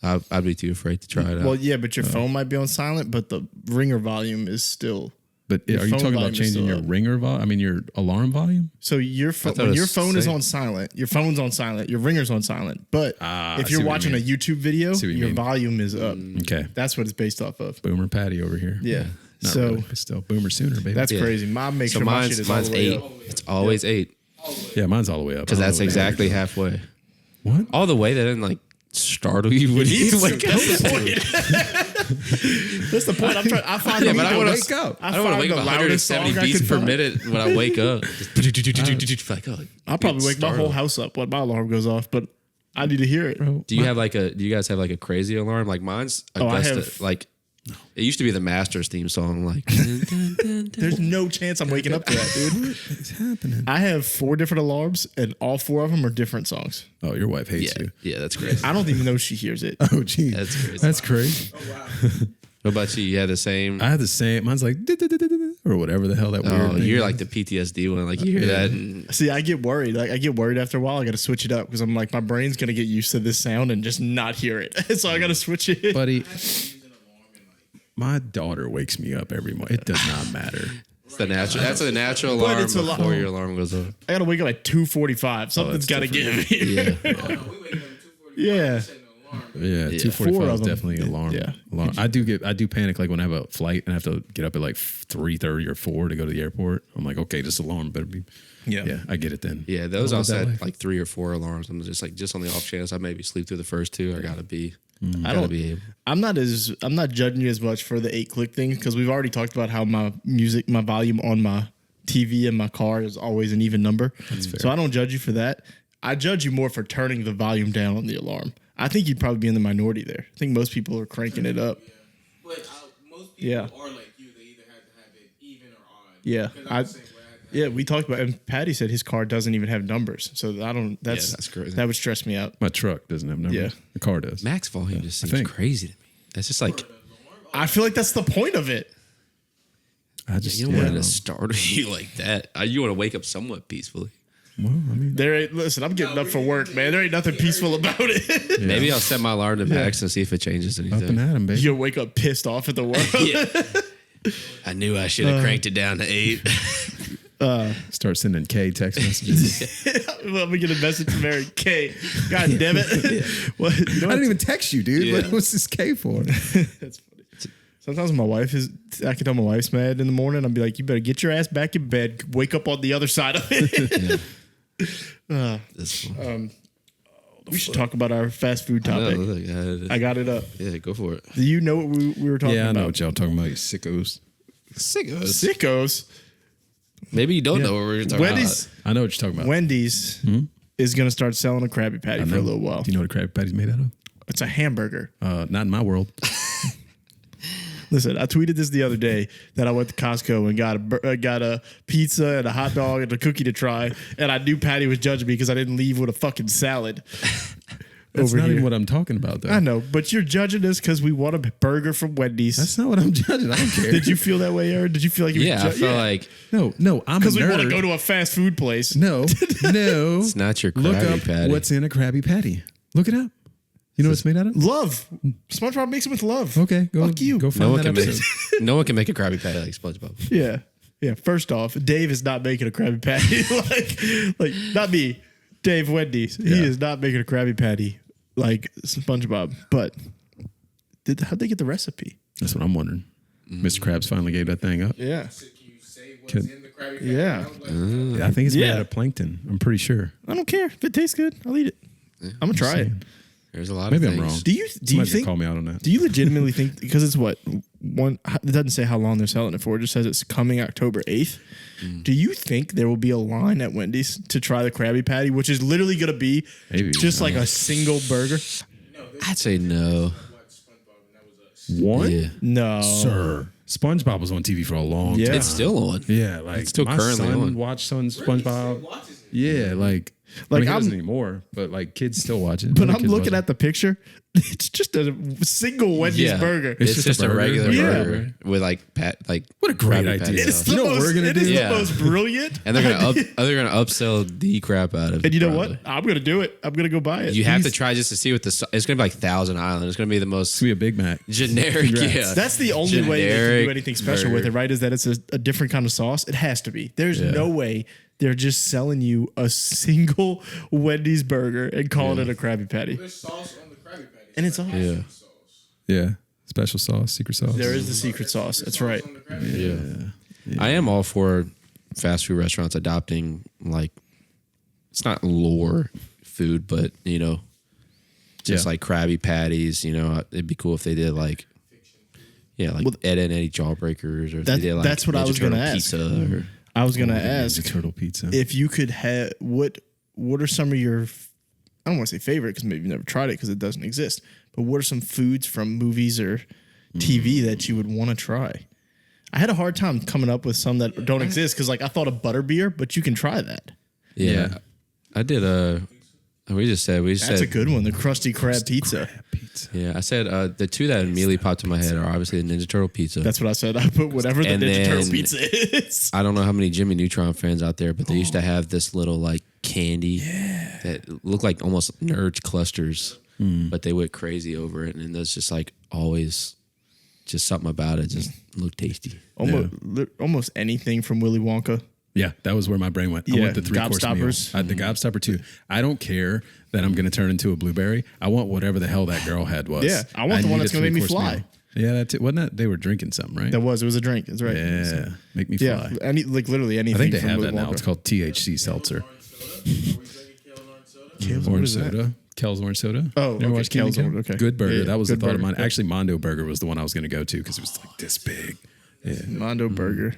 S3: Oh, I'd be too afraid to try it out.
S2: Well, yeah, but your phone might be on silent, but the ringer volume is still.
S1: But
S2: Your
S1: are you
S2: phone
S1: talking about
S2: volume is
S1: changing
S2: still
S1: your
S2: up.
S1: ringer volume? I mean, your alarm volume?
S2: So your
S3: thought
S2: when
S3: it
S2: your
S3: was
S2: phone is
S3: same.
S2: on silent, your phone's on silent, your ringer's on silent. But
S1: I
S2: if
S1: see
S2: you're
S1: what you
S2: watching a
S1: mean.
S2: YouTube video,
S1: See what you
S2: your
S1: mean.
S2: volume is up.
S1: Okay.
S2: That's what it's based off of.
S1: Boomer Patty over here.
S2: Yeah.
S1: Not
S2: So
S1: really, but still Boomer Sooner, baby.
S2: that's
S3: Yeah.
S2: crazy. Mom makes
S3: so
S2: sure my shit
S3: mine's
S2: is all the way
S3: 8.
S2: up.
S3: It's always 8
S1: yeah, mine's all the way up.
S3: because
S1: I don't
S3: that's
S1: know what the hell
S3: exactly
S1: you're
S3: halfway.
S1: doing. What?
S3: All the way that didn't like startle you when you wake up.
S2: That's the point. That's the point. I find
S3: Yeah,
S2: the
S3: but I wanna
S2: loudest-
S1: wake up.
S3: I don't want to wake
S2: find
S3: up
S2: the loudest
S3: 170
S2: song I
S3: beats
S2: can
S3: per
S2: find.
S3: minute when I wake up. Like, oh,
S2: I'll probably wake my whole house up when my alarm goes off, but I need to hear it.
S1: Bro,
S3: Do you guys have like a crazy alarm? Like mine's
S2: I
S3: Augusta.
S2: have-
S3: Like it used to be the Masters theme song. Like
S2: There's no chance I'm waking up to that, dude.
S1: what is happening?
S2: I have 4 different alarms, and all 4 of them are different songs.
S1: Oh, your wife hates
S3: yeah,
S1: you.
S3: yeah, that's crazy.
S2: I don't even know she hears it.
S1: Oh, geez.
S3: That's crazy.
S1: That's crazy.
S3: What about you? You had the same.
S1: I had the same. Mine's like, or whatever the hell that weird
S3: Oh,
S1: thing
S3: you're
S1: is.
S3: like the PTSD one. Like you hear that, and
S2: See, I get worried. Like I get worried after a while. I got to switch it up because I'm like, my brain's gonna get used to this sound and just not hear it. So I got to switch it.
S1: Buddy, my daughter wakes me up every morning. It does not matter.
S3: it's the natural. That's a natural
S2: But
S3: alarm
S2: it's a
S3: before
S2: lot-
S3: your alarm goes off.
S2: I got to wake up at 2:45. Something's got to give me.
S3: Yeah,
S4: Oh, no, we waking up at 2:45.
S2: Yeah.
S4: Setting an alarm.
S1: Yeah,
S3: Yeah.
S1: 2:45
S2: 4
S1: is
S2: of them.
S1: definitely alarm.
S2: Yeah.
S1: Alarm. I do panic like when I have a flight and I have to get up at like 3:30 or 4 to go to the airport. I'm like, okay, this alarm better be. Yeah, I get it then.
S3: yeah. Those
S1: I
S3: I'll
S1: live that
S3: set
S1: life.
S3: like 3 or 4 alarms. I'm just on the off chance I maybe sleep through the first 2. I gotta be.
S2: I
S3: Gotta
S2: don't.
S3: be able.
S2: I'm not judging you as much for the 8-click thing because we've already talked about how my volume on my TV in my car is always an even number.
S1: fair.
S2: So I don't judge you for that. I judge you more for turning the volume down on the alarm. I think you'd probably be in the minority there. I think most people are cranking it up.
S4: But most people
S2: Yeah.
S4: are like you. They either have to have it even or odd.
S2: Yeah,
S4: Because I'm the same way. I have to
S2: Yeah, we talked about, and Patty said his car doesn't even have numbers. So I don't. That's
S3: that's crazy.
S2: That would stress me out.
S1: My truck doesn't have numbers.
S2: Yeah.
S1: The car does.
S3: Max volume just seems
S1: think.
S3: crazy to me. That's just like
S2: I feel like that's the point of it.
S1: I just
S3: you don't want it
S1: yeah.
S3: to startle you like that. You want to wake up somewhat peacefully.
S1: Well, I mean,
S2: There ain't. Listen, I'm getting up for work, man. There ain't nothing peaceful about it.
S3: Maybe I'll set my alarm to max and see if it changes
S1: up and
S3: anything.
S1: at 'em, baby.
S2: You'll wake up pissed off at the world.
S3: Yeah. I knew I should have cranked it down to 8.
S1: Start sending K text messages.
S2: Let me get a message from Mary K. God damn it. What, you know
S1: I
S2: what?
S1: didn't even text you, dude.
S3: Yeah.
S1: What's this K for?
S2: That's funny. Sometimes my wife is. I can tell my wife's mad in the morning. I'll be like, "You better get your ass back in bed. Wake up on the other side of it."
S3: That's fun.
S2: We should talk about our fast food
S3: No,
S2: topic.
S3: look,
S2: I got it up.
S3: yeah, go for it.
S2: Do you know what we were talking
S1: Yeah, I know
S2: about?
S1: what y'all talking about. You sickos.
S2: Sickos.
S3: Maybe you don't know what we're talking
S2: Wendy's.
S1: I know what you're talking about.
S2: Wendy's is going to start selling a Krabby Patty for a little while.
S1: Do you know what a Krabby Patty's made out of?
S2: It's a hamburger.
S1: Not in my world.
S2: Listen, I tweeted this the other day that I went to Costco and got a pizza and a hot dog and a cookie to try, and I knew Patty was judging me because I didn't leave with a fucking salad.
S1: That's
S2: over
S1: not
S2: here.
S1: even what I'm talking about, though.
S2: I know, but you're judging us because we want a burger from Wendy's.
S1: That's not what I'm judging. I don't care.
S2: Did you feel that way, Aaron? Did you feel like you
S3: Yeah, I felt like
S1: No, I'm a
S2: because we
S1: nerd.
S2: want to go to a fast food place?
S1: No.
S3: it's not your
S1: Look
S3: Krabby
S1: up
S3: Patty.
S1: what's in a Krabby Patty. Look it up. You know what it's made out of?
S2: Love. SpongeBob makes it with love.
S1: Okay, go.
S2: Fuck you.
S1: Go
S3: no
S1: find
S3: one
S1: that
S3: can make
S1: episode.
S3: no one can make a Krabby Patty like SpongeBob.
S2: Yeah. Yeah. First off, Dave is not making a Krabby Patty. like not me. Dave Wendy's. He is not making a Krabby Patty like SpongeBob. But how'd they get the recipe?
S1: That's what I'm wondering. Mr. Krabs finally gave that thing up.
S2: Yeah.
S4: So can you say what's
S1: Can-
S4: in the Krabby Patty?
S2: Yeah.
S1: Yeah, I think it's made
S2: Yeah.
S1: out of plankton. I'm pretty sure.
S2: I don't care. If it tastes good, I'll eat it. I'm gonna try it.
S3: There's a lot
S1: Maybe
S3: of
S1: I'm
S3: things.
S1: wrong.
S2: Do you
S1: Somebody's gonna
S2: think
S1: call me out on that?
S2: Do you legitimately think because it's what one? It doesn't say how long they're selling it for. It just says it's coming October 8th. Do you think there will be a line at Wendy's to try the Krabby Patty, which is literally going to be
S1: Maybe.
S2: just like a single burger?
S3: I'd say no.
S4: What SpongeBob and that was us.
S1: One?
S3: Yeah.
S2: No,
S1: Sir. SpongeBob was on TV for a long
S2: Yeah.
S1: time.
S3: It's still on.
S1: Yeah, like
S3: It's still
S1: my
S3: currently
S1: son
S3: on.
S1: watched some SpongeBob.
S4: Watches it.
S1: Yeah, like I
S2: Like,
S1: mean, he
S2: I'm-
S1: doesn't anymore, but like kids still watch it.
S2: but
S1: Other
S2: I'm
S1: kids
S2: looking
S1: watch
S2: at the picture. It's just a single Wendy's burger.
S3: It's,
S1: just
S3: just
S1: a
S3: a
S1: burger?
S3: regular
S2: Yeah.
S3: burger with like
S1: What a great
S3: Krabby
S1: idea.
S3: Patty
S2: It's
S3: sauce.
S2: the
S1: You know what
S2: most,
S1: we're gonna
S2: it is
S1: do?
S3: Yeah.
S2: the most brilliant.
S3: And they're gonna upsell the crap out of it.
S2: And you know
S3: probably.
S2: what? I'm gonna do it. I'm gonna go buy it.
S3: You have to try just to see what it's gonna be like Thousand Island. It's gonna be the most
S1: It's gonna be a Big Mac.
S3: generic.
S1: Congrats.
S3: Yeah,
S2: That's the only way they can do
S3: Generic
S2: anything special with it, right? Is that it's a different kind of sauce. It has to be. There's no way they're just selling you a single Wendy's burger and calling it a Krabby Patty.
S4: There's sauce on the Krabby Patty.
S2: And it's all.
S3: Yeah.
S4: Sauce.
S1: Yeah, special sauce, secret sauce.
S2: There is the secret sauce. That's right.
S4: On the Krabby Patty.
S3: Yeah. I am all for fast food restaurants adopting like it's not lore food, but just like Krabby Patties. It'd be cool if they did like Ed and Eddie Jawbreakers, or if they did like
S2: that's what I
S3: Ninja
S2: was gonna
S3: Turtle
S2: ask.
S3: Pizza. Or,
S2: I was gonna ask
S1: Ninja Turtle pizza.
S2: if you could have what are some of your I don't want to say favorite because maybe you've never tried it because it doesn't exist. But what are some foods from movies or TV that you would want to try? I had a hard time coming up with some that don't exist because like I thought of butterbeer, but you can try that.
S3: yeah. I did we said
S2: That's a good one. The Krusty Krab pizza.
S1: pizza.
S3: Yeah, I said the two that immediately popped in my head are obviously the Ninja Turtle pizza.
S2: That's what I said. I put whatever the
S3: And
S2: Ninja Turtle
S3: then-
S2: pizza is.
S3: I don't know how many Jimmy Neutron fans out there, but they used to have this little like candy that looked like almost nerd clusters, but they went crazy over it, and that's just like always just something about it just looked tasty.
S2: Almost anything from Willy Wonka.
S1: Yeah, that was where my brain went. I
S2: Yeah,
S1: want the 3-course meal.
S2: Gobstoppers.
S1: The Gobstopper too. I don't care that I'm going to turn into a blueberry. I want whatever the hell that girl had was.
S2: Yeah, I want the one
S1: need
S2: that's
S1: a
S2: gonna make me
S1: 3-course
S2: fly.
S1: meal. Yeah, that's it. Wasn't that they were drinking something, right?
S2: It was a drink. That's right.
S1: Yeah, make me fly.
S2: Yeah. Literally
S1: I
S2: anything
S1: think they
S2: from
S1: have
S2: Willy
S1: that now.
S2: Wonka.
S1: It's called THC seltzer.
S4: Are we drinking Kale's orange soda?
S2: What
S1: Orange
S2: is that?
S1: soda. Kel's orange soda.
S2: Oh,
S1: Never
S2: okay,
S1: watched Ken and
S2: Kel's
S1: Kel?
S2: orange, okay.
S1: Good burger.
S2: Yeah,
S1: that was
S2: good
S1: the thought of
S2: burger.
S1: mine.
S2: Yeah.
S1: Actually, Mondo Burger was the one I was going to go to because it was like this big. Yeah,
S2: Mondo Burger.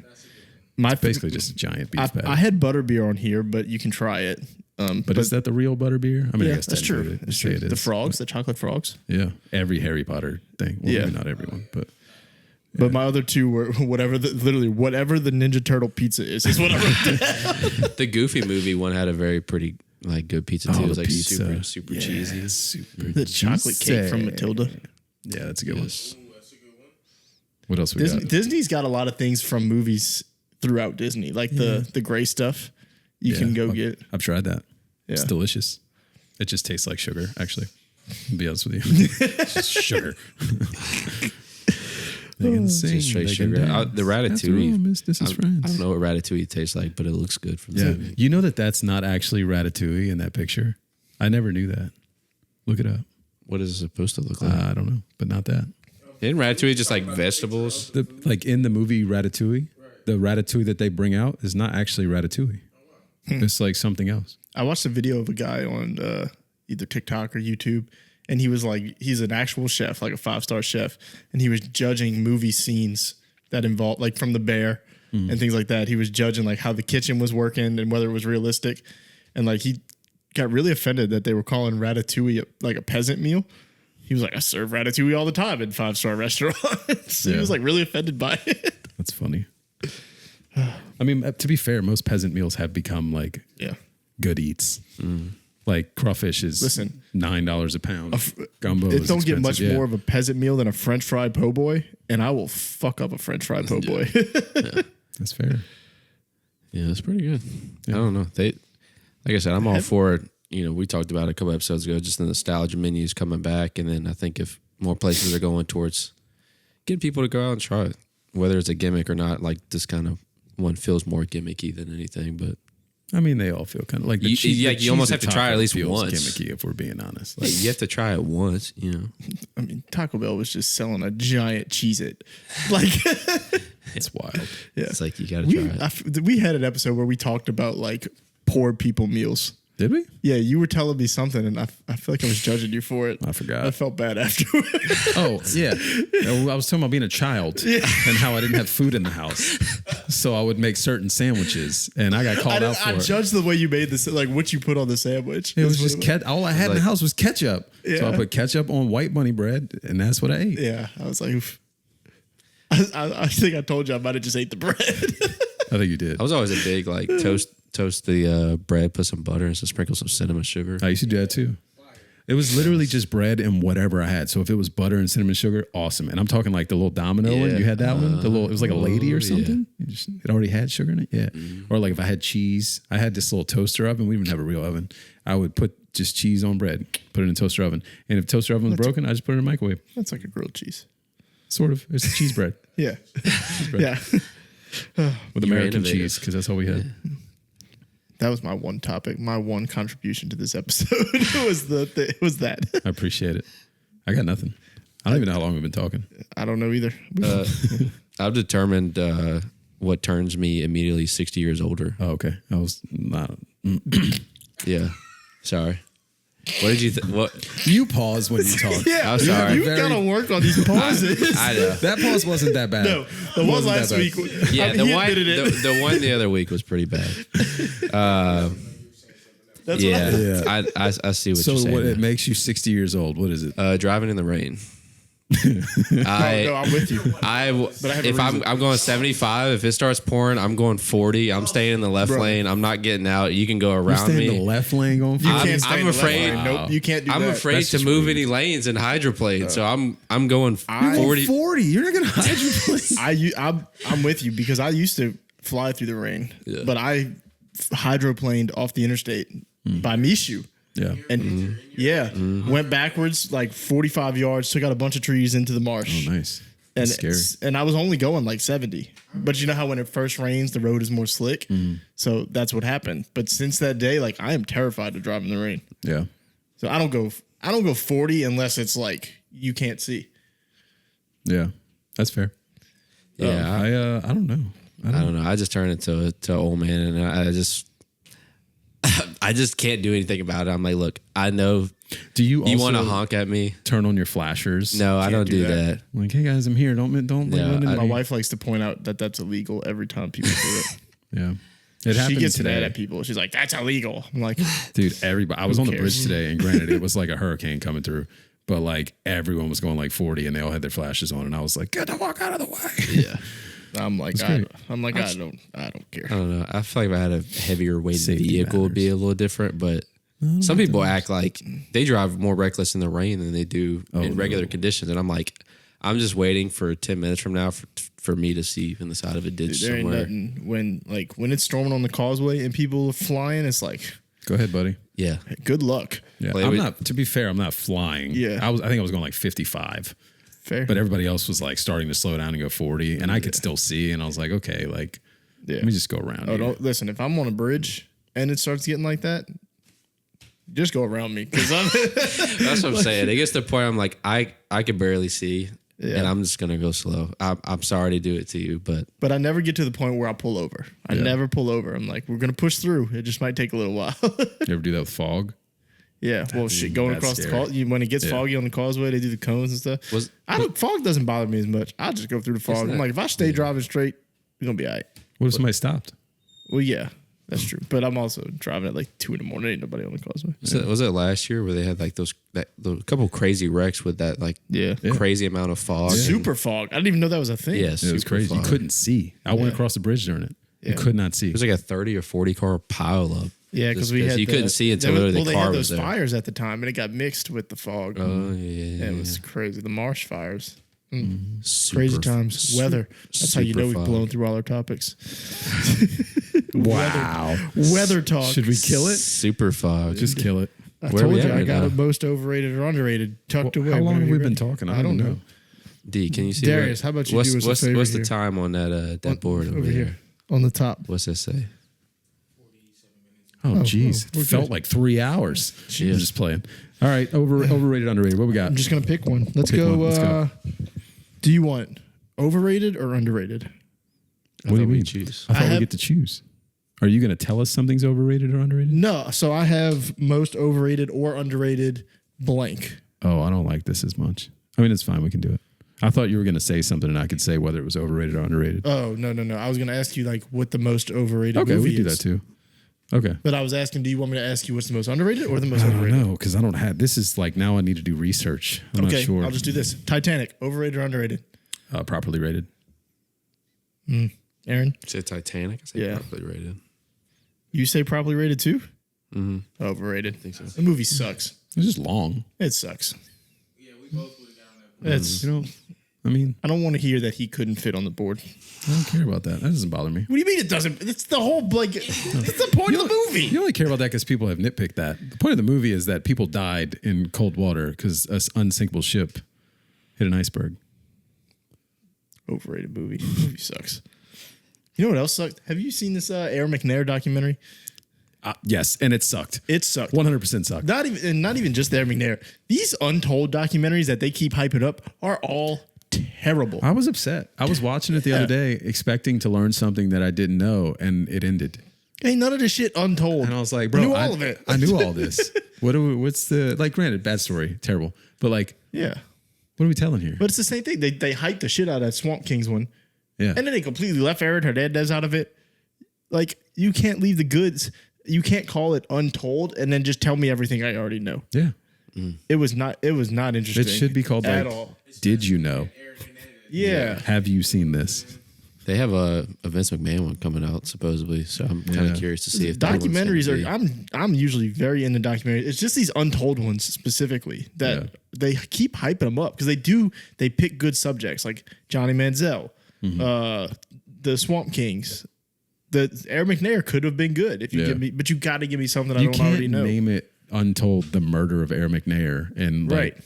S2: My
S1: basically just a giant beef patty.
S2: I had butterbeer on here, but you can try it.
S1: but is that the real butter beer? I mean, I
S2: yeah,
S1: guess
S2: that's
S1: technically
S2: true.
S1: they
S2: That's
S1: say
S2: true.
S1: it
S2: The
S1: is.
S2: frogs, the chocolate frogs.
S1: Yeah, every Harry Potter thing. Well,
S2: Yeah.
S1: maybe not everyone, but
S2: But my other two were whatever the Ninja Turtle pizza is what I wrote down.
S3: The Goofy movie one had a very pretty like good pizza too. It was
S1: the
S3: like
S1: pizza.
S3: super
S1: Yeah,
S3: cheesy.
S1: super
S2: The chocolate cake from
S1: juicy.
S2: Matilda.
S1: Yeah, that's a good one.
S4: Ooh, that's a good one.
S1: What else we got?
S2: Disney's got a lot of things from movies throughout Disney, like the gray stuff. You can go get.
S1: I've tried that. It's
S2: Yeah.
S1: delicious. It just tastes like sugar, actually. To be honest with you, it's just sugar. They can sing,
S3: Just straight
S1: they can
S3: sugar.
S1: dance.
S3: The
S1: After all,
S3: ratatouille.
S1: Miss, this is
S3: I
S1: friends.
S3: don't know what ratatouille tastes like, but it looks good from
S1: Yeah,
S3: the
S1: you know that's not actually ratatouille in that picture. I never knew that. Look it up.
S3: What is it supposed to look like?
S1: I don't know, but not that.
S3: Isn't ratatouille just like vegetables?
S1: Like in the movie Ratatouille, the ratatouille that they bring out is not actually ratatouille. It's like something else.
S2: I watched a video of a guy on either TikTok or YouTube, and he was like, he's an actual chef, like a 5-star chef, and he was judging movie scenes that involve, like from The Bear and things like that. He was judging like how the kitchen was working and whether it was realistic, and like he got really offended that they were calling ratatouille like a peasant meal. He was like, I serve ratatouille all the time in 5-star restaurants. He
S1: Yeah.
S2: was like really offended by it.
S1: That's funny. I mean, to be fair, most peasant meals have become like
S2: Yeah.
S1: good eats. Like crawfish is $9 a pound. Gumbo
S2: It
S1: is
S2: don't get
S1: expensive,
S2: much more of a peasant meal than a French fried po' boy, and I will fuck up a French fried po' boy.
S1: That's fair.
S3: Yeah, that's pretty good. I don't know. Like I said, I'm all for it. You know, we talked about it a couple episodes ago, just the nostalgia menus coming back, and then I think if more places are going towards getting people to go out and try it, whether it's a gimmick or not, like this kind of one feels more gimmicky than anything, but.
S1: I mean, they all feel kind of like the
S3: You-
S1: cheese.
S3: yeah,
S1: the
S3: you almost
S1: cheese
S3: have to try it at least
S1: feels
S3: once.
S1: Gimmicky, if we're being honest.
S3: Like,
S1: Like,
S3: you have to try it once, you know.
S2: I mean, Taco Bell was just selling a giant Cheez-It. Like,
S1: it's wild.
S2: yeah.
S3: It's like you got to try it.
S2: We had an episode where we talked about like poor people meals.
S1: Did we?
S2: Yeah, you were telling me something, and I feel like I was judging you for it.
S1: I forgot.
S2: I felt bad afterward.
S1: Oh, yeah. I was talking about being a child and how I didn't have food in the house. So I would make certain sandwiches, and I got called out for
S2: I
S1: it.
S2: judged the way you made this, like what you put on the sandwich.
S1: It was
S2: That's
S1: just
S2: what
S1: all I had in the house was ketchup. So
S2: Yeah.
S1: I put ketchup on white bunny bread, and that's what I ate.
S2: Yeah, I was like, oof. I think I told you I might have just ate the bread.
S1: I think you did.
S3: I was always a big, like, toast the bread, put some butter and sprinkle some cinnamon sugar.
S1: I used to do that too. It was literally just bread and whatever I had. So if it was butter and cinnamon sugar, awesome. And I'm talking like the little domino one.
S3: Yeah.
S1: You had that one? It was like a lady or
S3: yeah.
S1: something. It already had sugar in it. Yeah. Or like if I had cheese, I had this little toaster oven. We didn't have a real oven. I would put just cheese on bread, put it in a toaster oven. And if toaster oven was broken, I just put it in the microwave.
S2: That's like a grilled cheese.
S1: Sort of. It's cheese bread
S2: Yeah. Yeah.
S1: with
S3: You're
S1: American
S3: innovative.
S1: cheese because that's all we had.
S2: That was my one topic. My one contribution to this episode was that.
S1: I appreciate it. I got nothing. I don't even know how long we've been talking.
S2: I don't know either.
S3: I've determined what turns me immediately 60 years older.
S1: Oh, okay. I was not.
S3: Yeah. Sorry. What did you what?
S1: You pause when you talk.
S2: Yeah,
S3: I'm sorry.
S2: You gotta work on these pauses.
S3: I know.
S1: That pause wasn't that bad.
S2: No, the one
S1: Wasn't
S2: last
S1: that bad.
S2: week.
S3: Yeah, the
S2: he
S3: one
S2: admitted it.
S3: the one the other week was pretty bad.
S2: That's
S3: Yeah,
S2: what
S1: Yeah.
S3: I see what
S1: So
S3: you're saying.
S1: what it makes you 60 years old? What is it?
S3: Driving in the rain.
S2: no, I'm with you.
S3: I
S2: have a
S3: if
S2: reason.
S3: I'm going 75, if it starts pouring, I'm going 40. I'm staying in the left
S2: Bro.
S3: lane. I'm not getting out. You can go
S1: You
S3: around
S1: stay in
S3: me.
S1: the left lane going.
S2: You
S3: I'm-
S2: can't stay
S3: I'm
S2: in the left
S3: afraid-
S2: lane. Nope, you can't do
S3: I'm
S2: that.
S3: afraid
S1: That's
S3: to
S1: just
S3: move
S1: rude.
S3: any lanes in hydroplane, so I'm going
S1: 40.
S3: 40.
S1: 40. You're not gonna hydroplane.
S2: I'm with you because I used to fly through the rain,
S3: Yeah.
S2: but I hydroplaned off the interstate by Mishu.
S1: Yeah.
S2: And went backwards like 45 yards, took out a bunch of trees into the marsh.
S1: Oh, nice.
S2: And
S1: That's scary.
S2: and I was only going like 70. But you know how when it first rains, the road is more slick. So that's what happened. But since that day, like I am terrified to drive in the rain.
S1: Yeah.
S2: So I don't go 40 unless it's like you can't see.
S1: Yeah. That's fair.
S3: Yeah,
S1: I don't know.
S3: I don't know. I just turned into an old man, and I just can't do anything about it. I'm like, look, I know
S1: Do you
S3: you
S1: also
S3: want to honk at me.
S1: turn on your flashers?
S3: No, I don't do
S2: do that.
S3: that.
S1: Like, hey guys, I'm here. Don't
S3: Yeah,
S1: let
S3: I-
S2: My wife likes to point out that that's illegal every time people do it.
S1: Yeah. It
S2: She
S1: happened
S2: gets
S1: today.
S2: mad at people. She's like, "That's illegal." I'm like,
S1: Dude, everybody. I was on the
S2: cares?
S1: bridge today, and granted, it was like a hurricane coming through, but like everyone was going like 40, and they all had their flashes on, and I was like, "Get the fuck out of the way!"
S3: Yeah.
S2: I'm like,
S1: great.
S2: I don't care.
S3: I don't know. I feel like if I had a heavier weighted
S1: Safety
S3: vehicle, it'd be a little different. But some people act like they drive more reckless in the rain than they do in regular conditions. And I'm like, I'm just waiting for 10 minutes from now for me to see in the side of a ditch
S2: There ain't
S3: somewhere.
S2: nothing when it's storming on the causeway and people are flying. It's like,
S1: Go ahead, buddy.
S3: Yeah.
S2: good luck.
S1: Yeah,
S3: Well,
S1: I'm
S3: we-
S1: not. To be fair, I'm not flying.
S2: Yeah.
S1: I think I was going like 55,
S2: Fair,
S1: but everybody else was like starting to slow down and go 40, and I could still see, and I was like, okay, like
S2: yeah.
S1: let me just go around.
S2: Oh,
S1: here.
S2: don't listen. If I'm on a bridge and it starts getting like that, just go around me because I'm.
S3: That's what I'm saying. It gets to the point I'm like, I could barely see.
S2: Yeah.
S3: And I'm just going to go slow. I'm sorry to do it to you, but
S2: But I never get to the point where I pull over. I never pull over. I'm like, we're gonna push through. It just might take a little while.
S1: You ever do that with fog?
S2: Yeah, well, shit, going
S1: that's
S2: across the
S1: scary.
S2: when it gets
S1: Yeah.
S2: foggy on the causeway, they do the cones and stuff. Fog doesn't bother me as much. I just go through the fog. I'm like, if I stay driving straight, we're gonna be all right.
S1: What if somebody stopped?
S2: Well, yeah, that's true. But I'm also driving at like 2 a.m. Ain't nobody on the causeway.
S3: was it last year where they had like those couple crazy wrecks with that like
S2: Yeah.
S3: crazy amount of fog?
S2: Super fog. I didn't even know that was a thing.
S3: Yes,
S1: It was crazy.
S3: Fog.
S1: You couldn't see. I went across the bridge during it. You could not see.
S3: It was like a 30 or 40 car pile up
S2: Yeah, because
S3: Just
S2: we
S3: 'cause
S2: had
S3: you couldn't see until
S2: they
S3: literally the car
S2: had
S3: was
S2: those
S3: there.
S2: fires at the time, and it got mixed with the fog.
S3: Oh yeah,
S2: It was crazy. The marsh fires.
S3: Super-
S2: Crazy times. Weather. That's how you know we've
S3: super
S2: blown
S3: fog.
S2: through all our topics.
S1: Wow.
S2: Weather talk.
S1: Should we kill it?
S3: Super fog.
S1: Just kill it.
S2: I
S3: Where
S2: told
S3: we
S2: you
S3: at
S2: I
S3: right
S2: got
S3: now?
S2: it most overrated or underrated tucked away.
S1: How long
S2: Whenever
S1: have we
S2: you're
S1: been
S2: ready.
S1: talking?
S2: I don't know.
S3: D, can you see
S2: Darius, how about you
S3: what's,
S2: do us a
S3: what's,
S2: favor
S3: what's the
S2: here?
S3: time on that board over,
S2: Over
S3: here?
S2: here on the top.
S3: What's that say?
S1: Oh, jeez.
S2: we're
S1: It felt
S2: good.
S1: like 3 hours.
S3: Jeez.
S1: I'm just playing. All right. Overrated, underrated. What we got?
S2: I'm just gonna pick one. Let's
S1: Pick
S2: go.
S1: one. Let's go.
S2: Do you want overrated or underrated?
S1: What do you
S3: we
S1: mean?
S3: choose.
S1: I thought we
S2: have-
S1: get to choose. Are you going to tell us something's overrated or underrated?
S2: No. So I have most overrated or underrated blank.
S1: Oh, I don't like this as much. I mean, it's fine. We can do it. I thought you were going to say something and I could say whether it was overrated or underrated.
S2: Oh no. I was gonna ask you like what the most overrated
S1: Okay,
S2: movie
S1: we can do
S2: is.
S1: that too. Okay.
S2: But I was asking, do you want me to ask you what's the most underrated or the most
S1: I don't
S2: overrated?
S1: know because I don't have. This is like now I need to do research. I'm
S2: Okay,
S1: not sure.
S2: I'll just do this. Titanic, overrated or underrated?
S1: Properly rated.
S2: Aaron,
S3: Say Titanic. I say
S2: Yeah.
S3: properly rated.
S2: you say probably rated too? Mm-hmm. Overrated. I think so. The movie sucks.
S1: It's just long.
S2: It sucks.
S4: Yeah, we both would have gotten that.
S2: It's.
S1: You know, I mean,
S2: I don't want to hear that he couldn't fit on the board.
S1: I don't care about that. That doesn't bother me.
S2: What do you mean it doesn't? It's the whole like. It's the point of the movie.
S1: You only care about that because people have nitpicked that. The point of the movie is that people died in cold water because an unsinkable ship hit an iceberg.
S2: Overrated movie. The movie sucks. You know what else sucked? Have you seen this Aaron McNair documentary?
S1: Yes, and it sucked.
S2: It sucked.
S1: 100% sucked.
S2: Not even just Aaron McNair. These untold documentaries that they keep hyping up are all terrible.
S1: I was upset. I was watching it the other day expecting to learn something that I didn't know, and it ended.
S2: Ain't none of this shit untold.
S1: And I was like, bro,
S2: I knew all of it.
S1: I knew all this. What's the, like, granted, bad story, terrible. But like,
S2: Yeah.
S1: what are we telling here?
S2: But it's the same thing. They hyped the shit out of that Swamp Kings one.
S1: Yeah.
S2: And then they completely left Aaron Hernandez out of it. Like, you can't leave the goods. You can't call it untold and then just tell me everything I already know.
S1: Yeah.
S2: It was not interesting.
S1: It should be called
S2: at
S1: like,
S2: all.
S1: did you know?
S4: Eric Hernandez.
S2: Yeah.
S1: Have you seen this?
S3: They have a Vince McMahon one coming out supposedly, so I'm kind
S1: Yeah.
S3: of curious to see if that one's gonna
S2: Documentaries
S3: be-
S2: are I'm usually very into documentaries. It's just these untold ones specifically that
S1: Yeah.
S2: they keep hyping them up because they pick good subjects like Johnny Manziel, the Swamp Kings. The Aaron McNair could have been good if you
S1: Yeah.
S2: give me, but you got to give me something I
S1: You
S2: don't
S1: can't
S2: already know.
S1: name it Untold, the murder of Aaron McNair, and like,
S2: Right.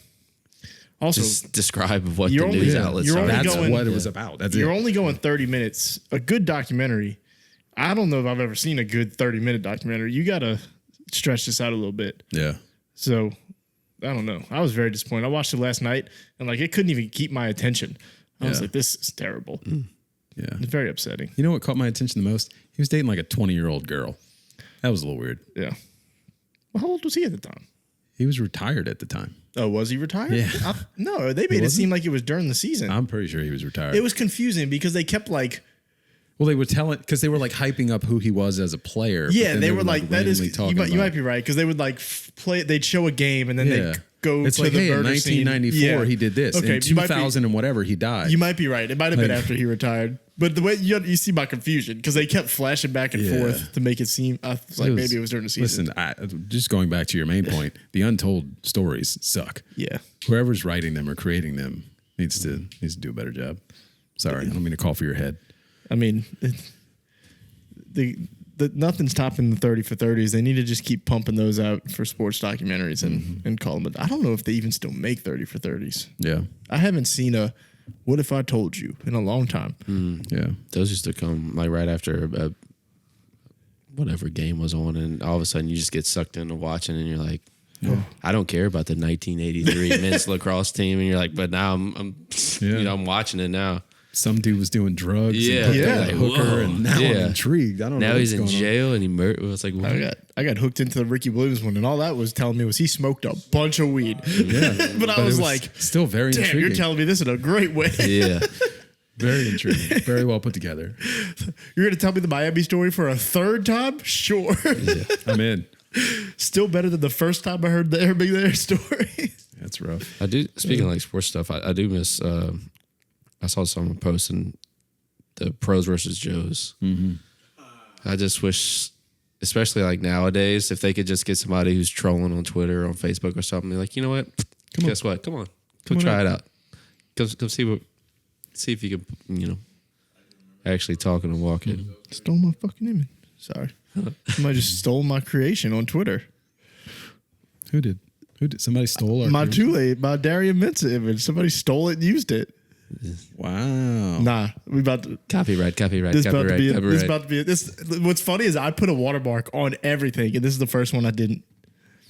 S2: Also,
S3: just describe what the
S2: You're only-
S3: news
S2: yeah,
S3: outlets
S2: you're
S3: are.
S2: only
S1: that's
S2: going-
S1: what it was about. That's
S2: you're
S1: it.
S2: only going 30 minutes. A good documentary. I don't know if I've ever seen a good 30-minute documentary. You got to stretch this out a little bit.
S1: Yeah.
S2: So I don't know. I was very disappointed. I watched it last night and like it couldn't even keep my attention. I was
S1: Yeah.
S2: like, this is terrible.
S1: Yeah.
S2: It's very upsetting.
S1: You know what caught my attention the most? He was dating like a 20-year-old girl. That was a little weird.
S2: Yeah. Well, how old was he at the time?
S1: He was retired at the time.
S2: Oh, was he retired?
S1: Yeah.
S2: No, they made it seem like it was during the season.
S1: I'm pretty sure he was retired.
S2: It was confusing because they kept like,
S1: well, they were telling because they were like hyping up who he was as a player. but
S2: yeah,
S1: then
S2: they were like, that is,
S1: randomly
S2: you
S1: talking
S2: might
S1: about-
S2: be right because they would like play, they'd show a game and then
S1: Yeah.
S2: they'd go
S1: It's
S2: play
S1: like,
S2: the
S1: hey, in
S2: murder scene.
S1: 1994
S2: Yeah.
S1: he did this.
S2: Okay,
S1: In
S2: you might be-
S1: 2000 and whatever he died.
S2: You might be right. It might have been
S1: Like-
S2: after he retired. But the way you see my confusion because they kept flashing back and
S1: Yeah.
S2: forth to make it seem I was like maybe it was during the season.
S1: Listen, just going back to your main point, the untold stories suck.
S2: Yeah.
S1: Whoever's writing them or creating them needs to do a better job. Sorry, I don't mean to call for your head.
S2: I mean, the nothing's topping the 30 for 30s. They need to just keep pumping those out for sports documentaries and call them. I don't know if they even still make 30 for 30s.
S1: Yeah,
S2: I haven't seen a "What If I Told You" in a long time.
S1: yeah.
S3: Those used to come like right after whatever game was on, and all of a sudden you just get sucked into watching, and you're like, I don't care about the 1983 men's lacrosse team, and you're like, but now I'm
S1: Yeah.
S3: I'm watching it now.
S1: Some dude was doing drugs.
S3: Yeah.
S1: and hooked
S2: Yeah.
S1: up with a hooker,
S3: Whoa.
S1: and now I'm
S3: Yeah.
S1: intrigued. I don't know.
S3: Now he's
S1: what's
S3: in
S1: going on.
S3: jail, and he was like, what?
S2: I got hooked into the Ricky Williams one, and all that was telling me was he smoked a bunch of weed.
S1: Yeah,
S2: But I
S1: it
S2: was like,
S1: still very
S2: damn,
S1: intriguing.
S2: you're telling me this in a great way.
S3: yeah.
S1: Very intriguing. Very well put together.
S2: You're going to tell me the Miami story for a third time? Sure.
S1: I'm in.
S2: Still better than the first time I heard the Air Big There story.
S1: That's rough.
S3: I do. Speaking of like sports stuff, I do miss. I saw someone posting the pros versus Joes. I just wish especially like nowadays, if they could just get somebody who's trolling on Twitter or on Facebook or something, they're like, you know what? Guess what? Come on. Come try it out. Come see if you can, actually talk and walk it.
S2: Stole my fucking image. Sorry. Somebody just stole my creation on Twitter.
S1: Who did? Somebody stole our
S2: My
S1: creation?
S2: Tule, my Darian Mensa image. Somebody stole it and used it.
S1: Wow.
S2: Nah, we about to.
S3: Copyright.
S2: This about to be. This about to be. This. What's funny is I put a watermark on everything, and this is the first one I didn't.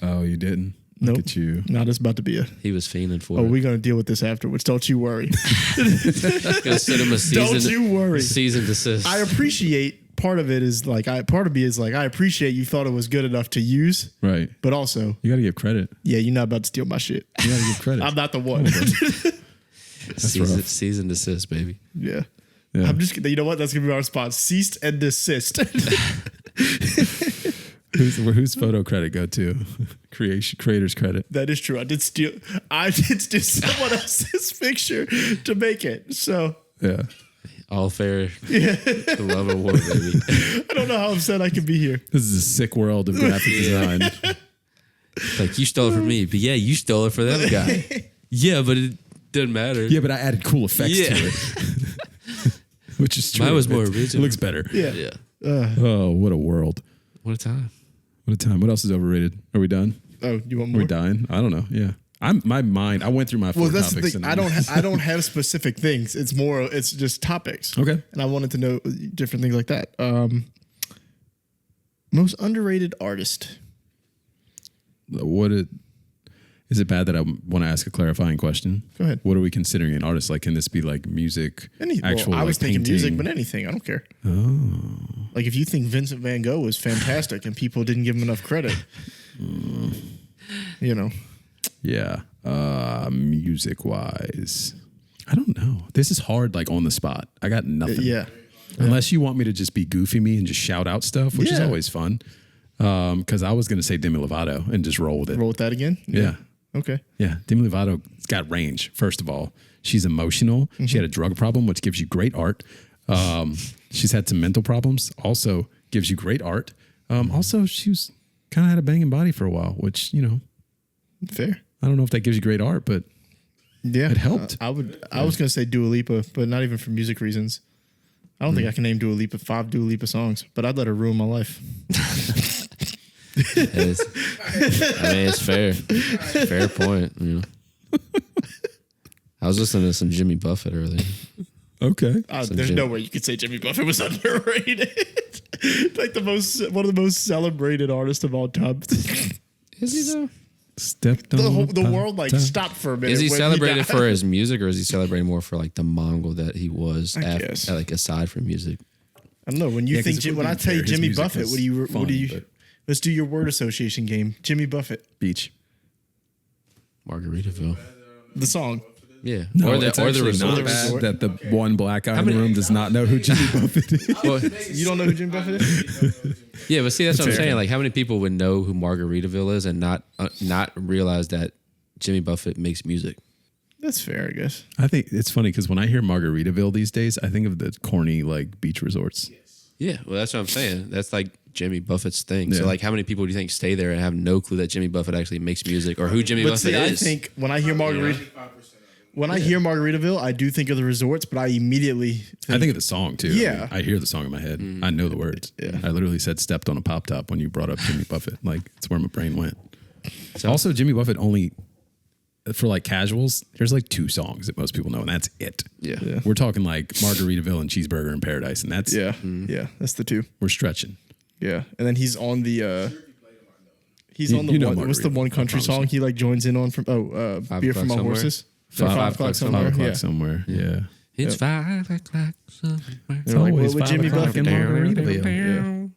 S1: Oh, you didn't?
S2: Nope.
S1: Look at you.
S2: No, this is about to be a.
S3: He was fiending for
S2: Oh,
S3: it.
S2: we're gonna deal with this afterwards. Don't you worry.
S3: Gonna send him a season.
S2: Don't you worry.
S3: Season desist.
S2: I appreciate. Part of it is like I appreciate you thought it was good enough to use,
S1: Right.
S2: but also
S1: You got to give credit.
S2: yeah, you're not about to steal my shit.
S1: You got to give credit.
S2: I'm not the one.
S3: Season desist, baby.
S2: Yeah.
S1: Yeah.
S2: I'm just. You know what? That's gonna be our response. Cease and desist.
S1: Whose photo credit go to? Creator's credit.
S2: That is true. I did steal someone else's picture to make it. So
S1: Yeah.
S3: All fair. Love award, baby.
S2: I don't know how upset I can be here.
S1: This is a sick world of graphic design.
S3: Like, you stole it from me, but yeah, you stole it for that guy. Yeah, but it didn't matter.
S1: Yeah, but I added cool effects
S3: Yeah.
S1: to it. Which is true.
S3: Mine was more
S1: It
S3: original.
S1: looks better.
S2: Yeah.
S3: Yeah.
S1: Oh, what a world.
S3: What a time.
S1: What a time. What else is overrated? Are we done?
S2: Oh, you want
S1: Are
S2: more?
S1: we dying? I don't know. Yeah. I went through my four
S2: Well, that's the
S1: topics.
S2: thing.
S1: and
S2: I don't have specific things. It's just topics.
S1: Okay.
S2: And I wanted to know different things like that. Most underrated artist.
S1: Is it bad that I want to ask a clarifying question?
S2: Go ahead.
S1: What are we considering an artist? Like, can this be like music? Actual,
S2: I was
S1: like,
S2: thinking music,
S1: painting?
S2: but anything. I don't care. Oh. Like if you think Vincent Van Gogh was fantastic and people didn't give him enough credit,
S1: Yeah. Music wise, I don't know. This is hard. Like on the spot, I got nothing.
S2: Yeah.
S1: Unless you want me to just be goofy me and just shout out stuff, which is
S2: Yeah.
S1: always fun. Because I was going to say Demi Lovato and just roll with it.
S2: Roll with that again.
S1: Yeah.
S2: Okay.
S1: Yeah. Demi Lovato's got range. First of all, she's emotional.
S2: Mm-hmm.
S1: She had a drug problem, which gives you great art. She's had some mental problems. Also gives you great art. Also, she was kind of had a banging body for a while, which,
S2: Fair.
S1: I don't know if that gives you great art, but
S2: Yeah,
S1: it helped.
S2: I was gonna say Dua Lipa, but not even for music reasons. I don't think I can name 5 Dua Lipa songs, but I'd let her ruin my life.
S3: It's fair. Fair point. I was listening to some Jimmy Buffett earlier.
S1: okay.
S2: There's no way you could say Jimmy Buffett was underrated. Like one of the most celebrated artists of all time.
S3: Is he though?
S1: Stepped on
S2: The world stopped for a minute.
S3: Is he
S2: when
S3: celebrated
S2: died.
S3: for his music, or is he celebrating more for like the Mongol that he was?
S2: I guess.
S3: Like aside from music.
S2: I don't know. When you
S1: Yeah, 'cause
S2: think
S1: if we're
S2: when I
S1: being
S2: tell you
S1: fair, his
S2: Jimmy
S1: music
S2: Buffett,
S1: was
S2: what do you?
S1: but-
S2: Let's do your word association game. Jimmy Buffett,
S1: Beach.
S3: Margaritaville.
S2: the song.
S3: Yeah.
S1: No,
S3: or the
S1: it's actually
S2: resort.
S1: not bad
S2: Resort.
S1: that the one black guy in
S3: many-
S1: the room does not know who Jimmy Buffett is.
S3: Well,
S2: You don't know who Jimmy Buffett is?
S3: yeah, but see, that's what I'm
S1: fair.
S3: saying. Like, how many people would know who Margaritaville is and not realize that Jimmy Buffett makes music?
S2: That's fair, I guess.
S1: I think it's funny because when I hear Margaritaville these days, I think of the corny like beach resorts.
S3: Yeah, well, that's what I'm saying. That's like Jimmy Buffett's thing.
S1: Yeah.
S3: So, like, how many people do you think stay there and have no clue that Jimmy Buffett actually makes music or who Jimmy
S2: But
S3: Buffett
S2: see,
S3: is?
S2: I think when I hear hear Margaritaville, I do think of the resorts, but I immediately
S1: I think of the song too.
S2: Yeah.
S1: I hear the song in my head. I know the words.
S2: Yeah.
S1: I literally said stepped on a pop top when you brought up Jimmy Buffett. Like it's where my brain went.
S3: So-
S1: Also, Jimmy Buffett only for like casuals. There's like 2 songs that most people know, and that's it.
S3: Yeah.
S2: Yeah.
S1: We're talking like Margaritaville and Cheeseburger in Paradise, and that's
S2: yeah, that's the 2.
S1: we're stretching.
S2: Yeah, and then he's on the he's
S1: You-
S2: on the
S1: you know
S2: one, what's the
S1: Margarita,
S2: one
S1: I
S2: country
S1: promise
S2: song
S1: you.
S2: he like joins in on from Beer from My
S3: O'Clock
S2: Horses.
S3: Somewhere?
S2: 5 o'clock somewhere.
S1: 5 o'clock
S2: Yeah.
S1: somewhere. Yeah.
S3: It's 5 o'clock somewhere.
S1: It's
S2: They're like,
S1: always
S2: what would
S1: 5
S2: Jimmy
S1: o'clock
S2: Buffett
S1: in
S2: do?
S1: Margaritaville.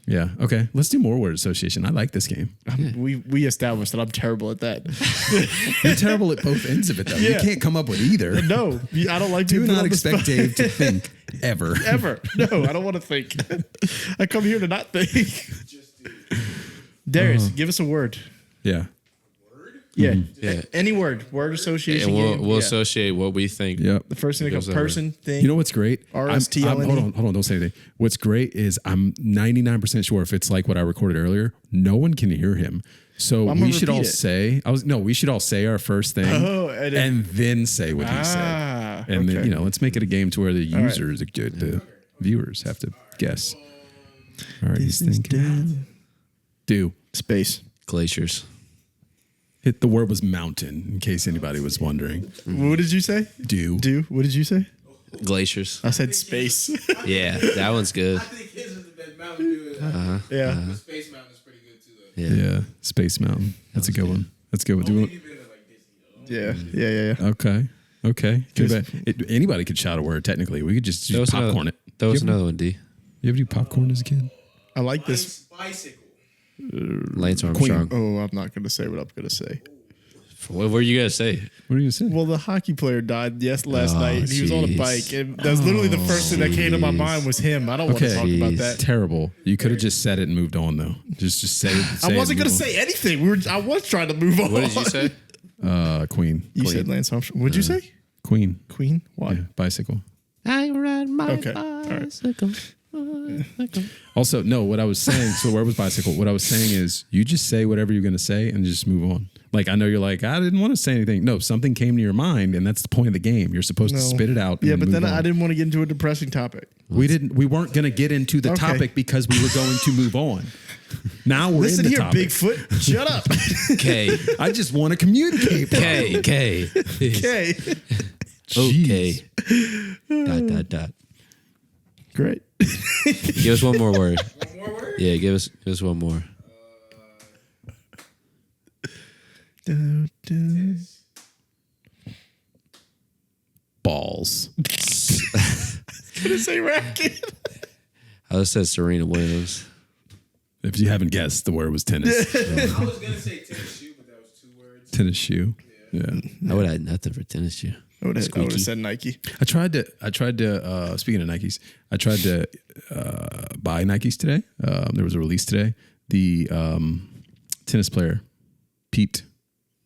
S1: Yeah. Okay. Let's do more word association. I like this game.
S2: We established that I'm terrible at that.
S1: You're terrible at both ends of it, though. You
S2: Yeah.
S1: can't come up with either.
S2: No, I don't like
S1: Do
S2: being put
S1: not
S2: on the
S1: expect
S2: spot.
S1: Dave to think ever.
S2: Ever. No, I don't want to think. I come here to not think. Darius, give us a word.
S1: Yeah.
S2: Yeah.
S3: Yeah.
S2: Any word association.
S3: And
S2: game.
S3: we'll
S2: Yeah.
S3: associate what we think.
S1: Yep.
S2: The first thing that comes
S3: Goes over.
S2: person thing.
S1: You know what's great?
S2: RSTLNE.
S1: Hold on, don't say anything. What's great is I'm 99% sure if it's like what I recorded earlier, no one can hear him. So
S2: I'm
S1: we
S2: gonna
S1: should all
S2: repeat it.
S1: say we should all say our first thing and then say what he said. And then,
S2: okay.
S1: let's make it a game to where the users, the viewers have to guess. All right, he's thinking. Do.
S2: Space.
S3: Glaciers.
S1: The word was mountain, in case anybody was wondering.
S2: What did you say?
S1: Do.
S2: What did you say?
S3: Glaciers.
S2: I said space.
S3: Yeah, that one's good.
S4: I think his is the best Mountain Dew.
S2: Yeah.
S4: Space Mountain is pretty good too, though.
S3: Yeah.
S1: Yeah, Space Mountain. That's a good one. That's a good one. Do you want-
S4: You've been to like Disney, though.
S2: Yeah.
S1: Okay. Too bad. Anybody could shout a word. Technically, we could just
S3: That was
S1: popcorn it.
S3: That was
S1: You ever-
S3: another one, D.
S1: You ever do popcorn as a kid?
S2: I like this.
S4: Bicycle.
S3: Lance Armstrong.
S2: Oh, I'm not going to say what I'm going to say.
S3: What were you gonna say?
S1: What are you gonna say?
S2: Well, the hockey player died last
S3: Oh,
S2: night. And he was on a
S3: jeez.
S2: bike, and that was literally the first thing that came to my mind was him. I don't want to talk about
S3: Jeez.
S2: that.
S1: Terrible. You could have just said it and moved on, though. Just say.
S2: I wasn't going to say anything. I was trying to move on.
S3: What did you say?
S1: Queen.
S2: You said Lance Armstrong. What'd you say?
S1: Queen.
S2: Queen? Why?
S1: Yeah, bicycle.
S3: I ride my
S2: Okay. All right.
S3: bicycle.
S1: Also, no. What I was saying. So where was bicycle? What I was saying is, you just say whatever you're gonna say and just move on. Like I know you're like, I didn't want to say anything. No, something came to your mind, and that's the point of the game. You're supposed to spit it out.
S2: Yeah,
S1: and
S2: but then
S1: move on.
S2: I didn't want to get into a depressing topic.
S1: We weren't gonna get into the
S2: Okay.
S1: topic because we were going to move on. Now we're
S2: Listen
S1: in the
S2: here,
S1: topic.
S2: Bigfoot. Shut up.
S3: K.
S1: I just want to communicate.
S3: K. K.
S2: Okay.
S3: Okay. Dot.
S2: Great.
S3: Give us one more word.
S4: One more word?
S3: Yeah, give us one more.
S1: Balls.
S2: Gonna say racket.
S3: I just said Serena Williams.
S1: If you haven't guessed, the word was tennis.
S4: I was gonna say tennis shoe, but that was 2 words.
S1: Tennis shoe. Yeah.
S3: I would have had nothing for tennis shoe.
S2: I would have
S3: Squeaky.
S2: said Nike.
S1: I tried to speaking of Nikes, I tried to buy Nikes today. There was a release today. The tennis player,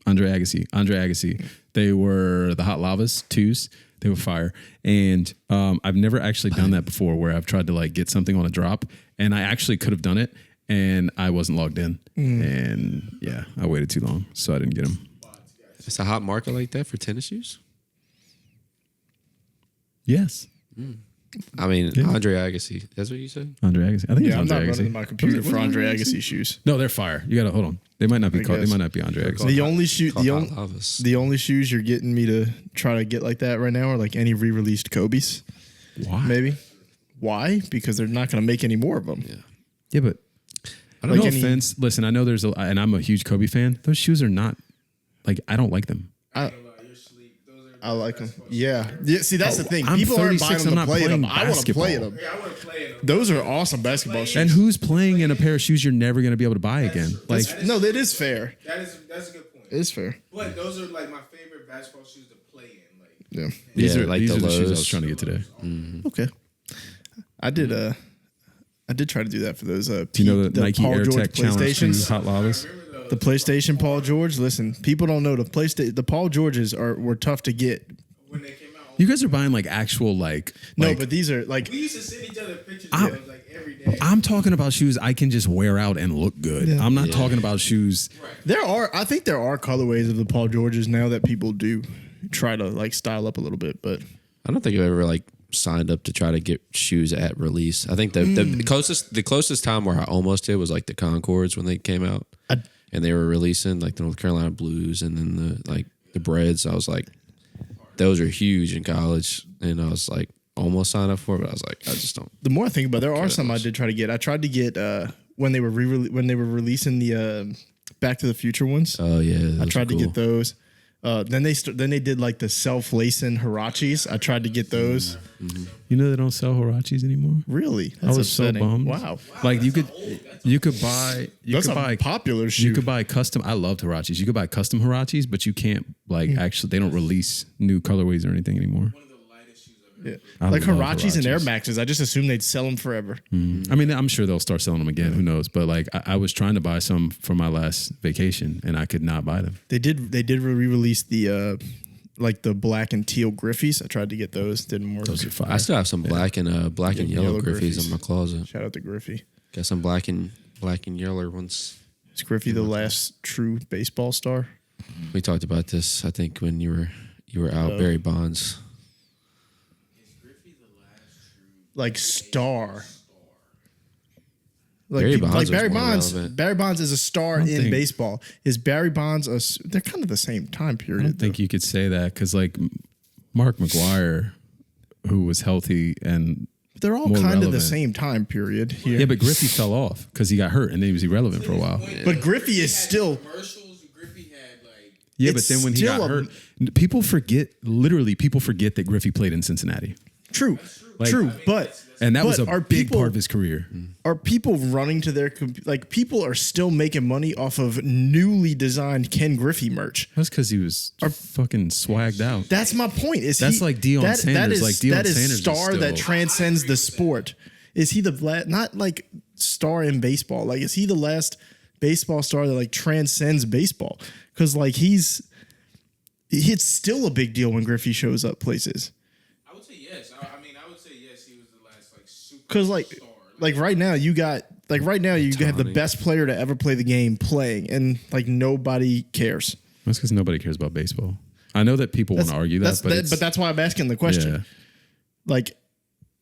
S1: Andre Agassi. They were the Hot Lavas 2s. They were fire. And I've never actually done that before where I've tried to like get something on a drop, and I actually could have done it and I wasn't logged in. And yeah, I waited too long, so I didn't get them.
S3: It's a hot market like that for tennis shoes.
S1: Yes.
S3: I mean, Andre Agassi. That's what you said.
S1: Andre Agassi. I think it's
S2: Yeah, I'm
S1: Andre
S2: not
S1: Agassi.
S2: running my computer for Andre Agassi shoes.
S1: No, they're fire. You gotta hold on. They might not be called. They
S2: guess.
S1: might not be Andre Agassi.
S2: The only shoe,
S3: Called
S2: the
S3: Hot
S2: only,
S3: Lavas.
S2: the only shoes you're getting me to try to get like that right now are like any re-released Kobe's.
S1: Why?
S2: Maybe. Why? Because they're not going to make any more of them.
S1: Yeah, but
S2: don't
S1: no
S2: like any-
S1: offense. Listen, I know there's and I'm a huge Kobe fan. Those shoes are not like I don't like them.
S4: You're sleep. Those are
S2: I like them. Yeah. See, that's the thing.
S1: I'm
S2: People aren't
S1: 36,
S2: buying
S1: I'm
S2: them to
S1: not
S2: play
S1: playing
S2: them. I want to play
S1: basketball.
S2: them.
S4: I want to play in them.
S2: Those are awesome basketball shoes.
S1: And who's playing in a pair of shoes you're never going to be able to buy again? Like
S2: No, that is fair.
S4: That's a good point.
S2: It is fair.
S4: But those are like my favorite basketball shoes to play in. Like
S2: Yeah.
S1: these
S3: Yeah,
S1: are
S3: like
S1: these
S3: the
S1: are the shoes I
S3: lows.
S1: was trying to get today.
S2: Okay. I did try to do that for those
S1: Do you know the Nike
S2: Paul
S1: Air
S2: George
S1: Tech Challenge
S2: PlayStations.
S1: shoes, Hot Lavas?
S2: The PlayStation Paul George. Listen, people don't know the Paul Georges were tough to get.
S4: when they came out.
S1: You guys are buying like actual like
S2: No,
S1: like-
S2: but these are like
S4: We used to send each other pictures of them like every day.
S1: I'm talking about shoes I can just wear out and look good.
S2: Yeah.
S1: I'm not talking about shoes.
S2: I think there are colorways of the Paul Georges now that people do try to like style up a little bit, but
S3: I don't think I've ever like signed up to try to get shoes at release. I think the closest time where I almost did was like the Concords when they came out, and they were releasing like the North Carolina Blues and then the Breads. I was like, those are huge in college, and I was like almost signed up for it, but I was like, I just don't.
S2: the more I think about it, there are some I did try to get. I tried to get when they were releasing the Back to the Future ones.
S3: Oh yeah,
S2: I tried to get those. Then they did like the self-lacing Hirachis. I tried to get those.
S1: You know they don't sell Hirachis anymore.
S2: Really?
S1: I was so
S2: upsetting.
S1: bummed.
S2: Wow.
S1: Like you could buy
S2: That's a popular shoe.
S1: You could buy custom. I loved Hirachis. You could buy custom Hirachis, but you can't like actually. They don't release new colorways or anything anymore.
S4: One of the lightest shoes I've
S2: Yeah.
S1: I
S2: Like
S1: love
S2: Hirachis and Air
S1: Hirachis.
S2: Maxes, I just assume they'd sell them forever.
S1: I mean, I'm sure they'll start selling them again. Who knows? But like, I was trying to buy some for my last vacation, and I could not buy them.
S2: They did re-release the like the black and teal Griffies. I tried to get those, didn't work.
S1: Those are fire.
S3: I still have some black and yellow Griffies in my closet.
S2: Shout out to Griffey.
S3: Got some black and yellow ones.
S2: Is Griffey the last true baseball star?
S3: We talked about this, I think, when you were out. Barry Bonds.
S4: Is Griffey the last true
S2: Like star.
S3: Barry Bonds was
S2: Barry
S3: more
S2: Bonds.
S3: relevant.
S2: Barry Bonds is a star in
S1: think-
S2: baseball. Is Barry Bonds they're kind of the same time period.
S1: I don't think you could say that because like Mark McGwire, who was healthy and
S2: they're all
S1: more
S2: kind of the
S1: relevant.
S2: same time period here.
S1: Yeah, but Griffey fell off because he got hurt and then he was irrelevant for a while.
S2: But Griffey is still.
S4: commercials? Griffey had like
S1: Yeah,
S2: It's
S1: but then when he
S2: still
S1: got
S2: a-
S1: hurt, people forget that Griffey played in Cincinnati.
S2: True,
S1: Like-
S2: true, but
S1: And that was
S2: but
S1: a
S2: are
S1: big
S2: people-
S1: part of his career.
S2: Are people running to their like? People are still making money off of newly designed Ken Griffey merch.
S1: That's because he was fucking swagged out.
S2: That's my point. Is
S1: That's
S2: he,
S1: like Deion Sanders, like Deion
S2: that is
S1: Sanders is
S2: star that
S1: still-
S2: transcends the sport. Is he not like star in baseball? Like, is he the last baseball star that like transcends baseball? Because like it's still a big deal when Griffey shows up places.
S4: I would say yes. I mean, I would say yes. He was the last like super.
S2: Because like right now you have the
S3: Tony.
S2: best player to ever play the game playing, and like nobody cares.
S1: That's because nobody cares about baseball. I know that people want to argue that, but it's-
S2: that's why I'm asking the question.
S1: Yeah.
S2: Like,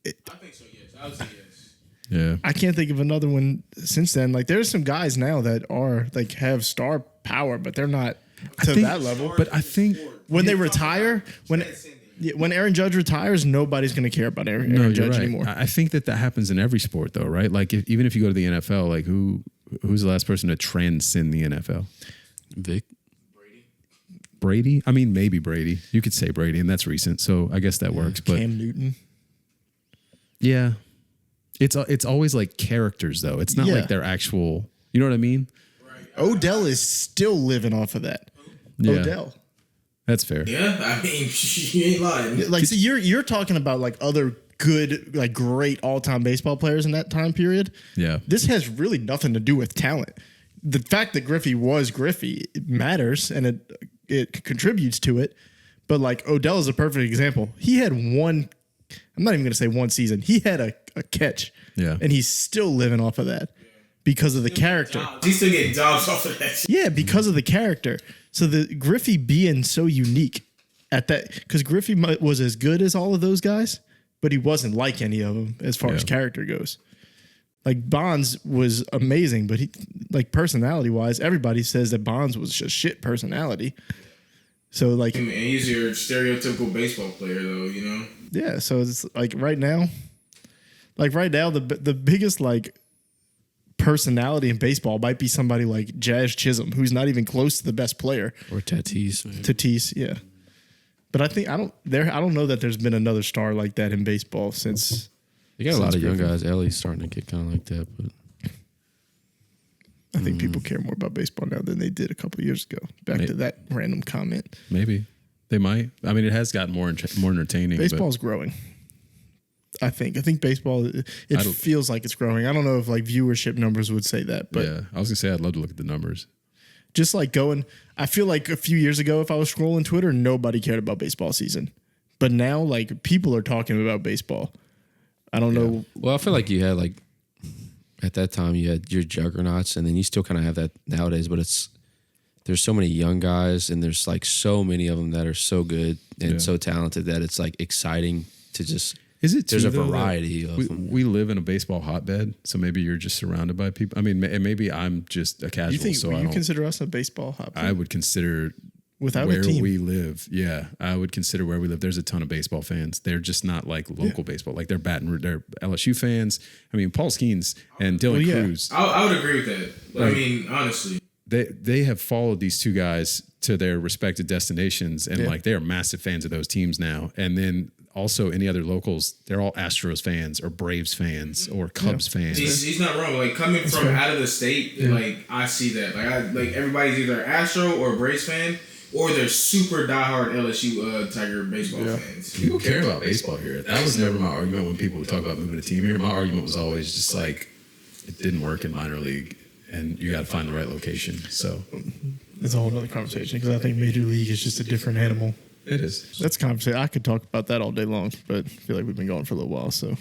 S4: I think so. Yes, I would say yes.
S1: Yeah.
S2: I can't think of another one since then. Like, there's some guys now that are like have star power, but they're not to
S1: think-
S2: that level.
S1: But I think
S2: When they retire, when Aaron Judge retires, nobody's going to care about Aaron
S1: you're
S2: Judge
S1: right.
S2: anymore.
S1: I think that happens in every sport, though, right? Like even if you go to the NFL, like who's the last person to transcend the NFL?
S3: Vic.
S1: Brady? I mean, maybe Brady. You could say Brady, and that's recent, so I guess that works. But
S2: Cam Newton.
S1: yeah, it's always like characters, though. It's not
S2: Yeah.
S1: like they're actual. You know what I mean?
S2: Odell is still living off of that.
S1: Yeah.
S2: Odell.
S1: That's fair.
S4: Yeah, I mean, you ain't lying.
S2: Like, so you're talking about like other good, like great all-time baseball players in that time period.
S1: Yeah.
S2: This has really nothing to do with talent. The fact that Griffey was Griffey, it matters and it contributes to it. But like Odell is a perfect example. He had one, I'm not even going to say one season. He had a catch.
S1: Yeah.
S2: And he's still living off of that because of the character.
S4: He's still getting jobs off of that shit.
S2: Yeah, because of the character. So the Griffey being so unique at that, because Griffey was as good as all of those guys, but he wasn't like any of them as far as character goes. Like Bonds was amazing, but he, like personality wise, everybody says that Bonds was just shit personality. So like,
S4: And he's your stereotypical baseball player, though. You know.
S2: yeah. So it's like right now, the biggest like personality in baseball might be somebody like Jazz Chisholm, who's not even close to the best player.
S3: Or Tatis. Man.
S2: Tatis, yeah. But I don't know that there's been another star like that in baseball since.
S3: You got a lot of young
S2: Griffey.
S3: guys. Ellie's starting to get kind of like that, but
S2: I think people care more about baseball now than they did a couple of years ago. Back to that random comment.
S1: Maybe they might. I mean, it has gotten more entertaining. but-
S2: Baseball's growing. I think baseball. It feels like it's growing. I don't know if like viewership numbers would say that, but
S1: yeah, I was gonna say I'd love to look at the numbers.
S2: just like going. I feel like a few years ago, if I was scrolling Twitter, nobody cared about baseball season, but now like people are talking about baseball. I don't know.
S3: well, I feel like you had like at that time you had your juggernauts, and then you still kind of have that nowadays. But there's so many young guys, and there's like so many of them that are so good and so talented that it's like exciting to just.
S1: Is it?
S3: There's
S1: too,
S3: a
S1: though, that
S3: variety of them.
S1: we live in a baseball hotbed, so maybe you're just surrounded by people. I mean, and maybe I'm just a casual.
S2: You think
S1: so I
S2: you
S1: don't.
S2: consider us a baseball hop?
S1: I would consider
S2: Without
S1: where
S2: a team.
S1: we live. Yeah, I would consider where we live. There's a ton of baseball fans. They're just not like local baseball. Like they're they're LSU fans. I mean, Paul Skeens and Dylan Cruz.
S4: I would agree with that. But I mean, honestly,
S1: They have followed these two guys to their respective destinations, and like they are massive fans of those teams now. And then also any other locals, they're all Astros fans or Braves fans or Cubs fans.
S4: he's not wrong. Like coming from out of the state, like I see that. Like everybody's either Astro or Braves fan. or they're super diehard LSU Tiger baseball fans.
S1: People care about baseball here. That was never my argument when people would talk about moving a team here. My argument was always just like, it didn't work in minor league, and you got to find the right location. So
S2: it's a whole other conversation because I think Major League is just a different animal.
S1: it is.
S2: That's a conversation. I could talk about that all day long, but I feel like we've been going for a little while. So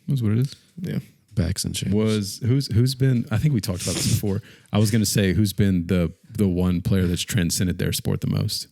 S1: That's what it is.
S2: yeah.
S3: Backs and chambers.
S1: Who's been? I think we talked about this before. I was going to say who's been the one player that's transcended their sport the most.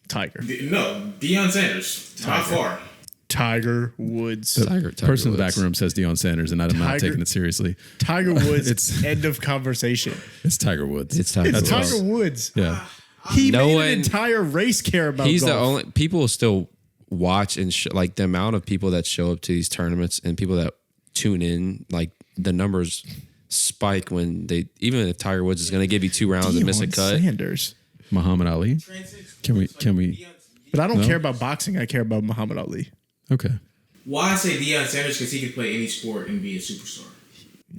S2: Tiger.
S4: No, Deion Sanders. By far.
S2: Tiger Woods.
S1: The
S3: Tiger
S1: person in the
S3: Woods.
S1: back room says Deion Sanders, and I'm not
S2: Tiger-
S1: taking it seriously.
S2: Tiger Woods.
S1: It's-
S2: end of conversation.
S1: It's Tiger Woods.
S3: It's Tiger
S2: It's
S3: Woods.
S2: Tiger Woods.
S1: Yeah.
S2: He
S3: No
S2: made
S3: one-
S2: an entire race care about
S3: He's
S2: golf.
S3: the only people still watch and like the amount of people that show up to these tournaments and people that tune in, like the numbers spike when they even if Tiger Woods is going to give you 2 rounds and miss a
S2: Deion
S3: cut.
S2: Sanders.
S1: Muhammad Ali. Can we?
S2: But I don't
S1: No?
S2: care about boxing. I care about Muhammad Ali.
S1: Okay.
S4: Why I say Deion Sanders? Because he could play any sport and be a superstar.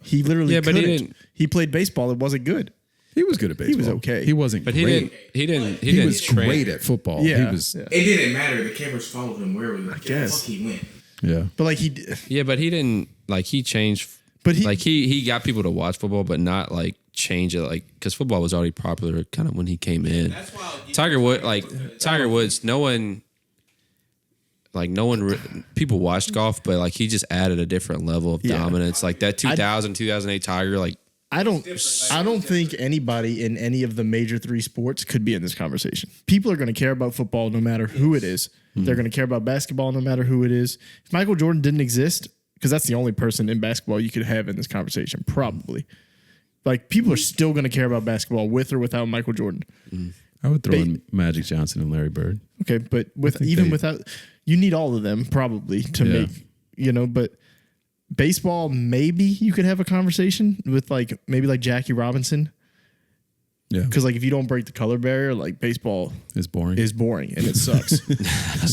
S2: He literally
S3: Yeah, but he
S2: couldn't.
S3: didn't-
S2: He played baseball. It wasn't good.
S1: He was good at baseball.
S2: was okay.
S1: He wasn't.
S3: But
S1: great.
S3: he didn't
S1: He was
S3: train.
S1: great at football.
S2: Yeah.
S1: He was.
S2: Yeah.
S4: It didn't matter. The cameras followed him wherever the
S2: guess.
S4: fuck he went.
S1: Yeah.
S2: But like he,
S3: Yeah, but he didn't like he changed.
S2: But he-
S3: like he got people to watch football, but not like change it like because football was already popular kind of when he came in.
S4: That's why I'll give
S3: Tiger
S4: him
S3: Wood,
S4: credit
S3: like
S4: because-
S3: Tiger Woods, no one people watched golf, but like he just added a different level of
S2: Yeah.
S3: dominance. Like that 2008 Tiger, like
S2: I don't think anybody in any of the major 3 sports could be in this conversation. People are going to care about football no matter who it is. They're going to care about basketball no matter who it is. If Michael Jordan didn't exist, because that's the only person in basketball you could have in this conversation, probably. Like people are still going to care about basketball with or without Michael Jordan.
S1: I would throw in Magic Johnson and Larry Bird.
S2: Okay, but without, you need all of them probably to
S1: Yeah.
S2: make, but baseball, maybe you could have a conversation with maybe Jackie Robinson.
S1: Yeah.
S2: Because if you don't break the color barrier, baseball
S1: It's boring.
S2: is boring and it sucks.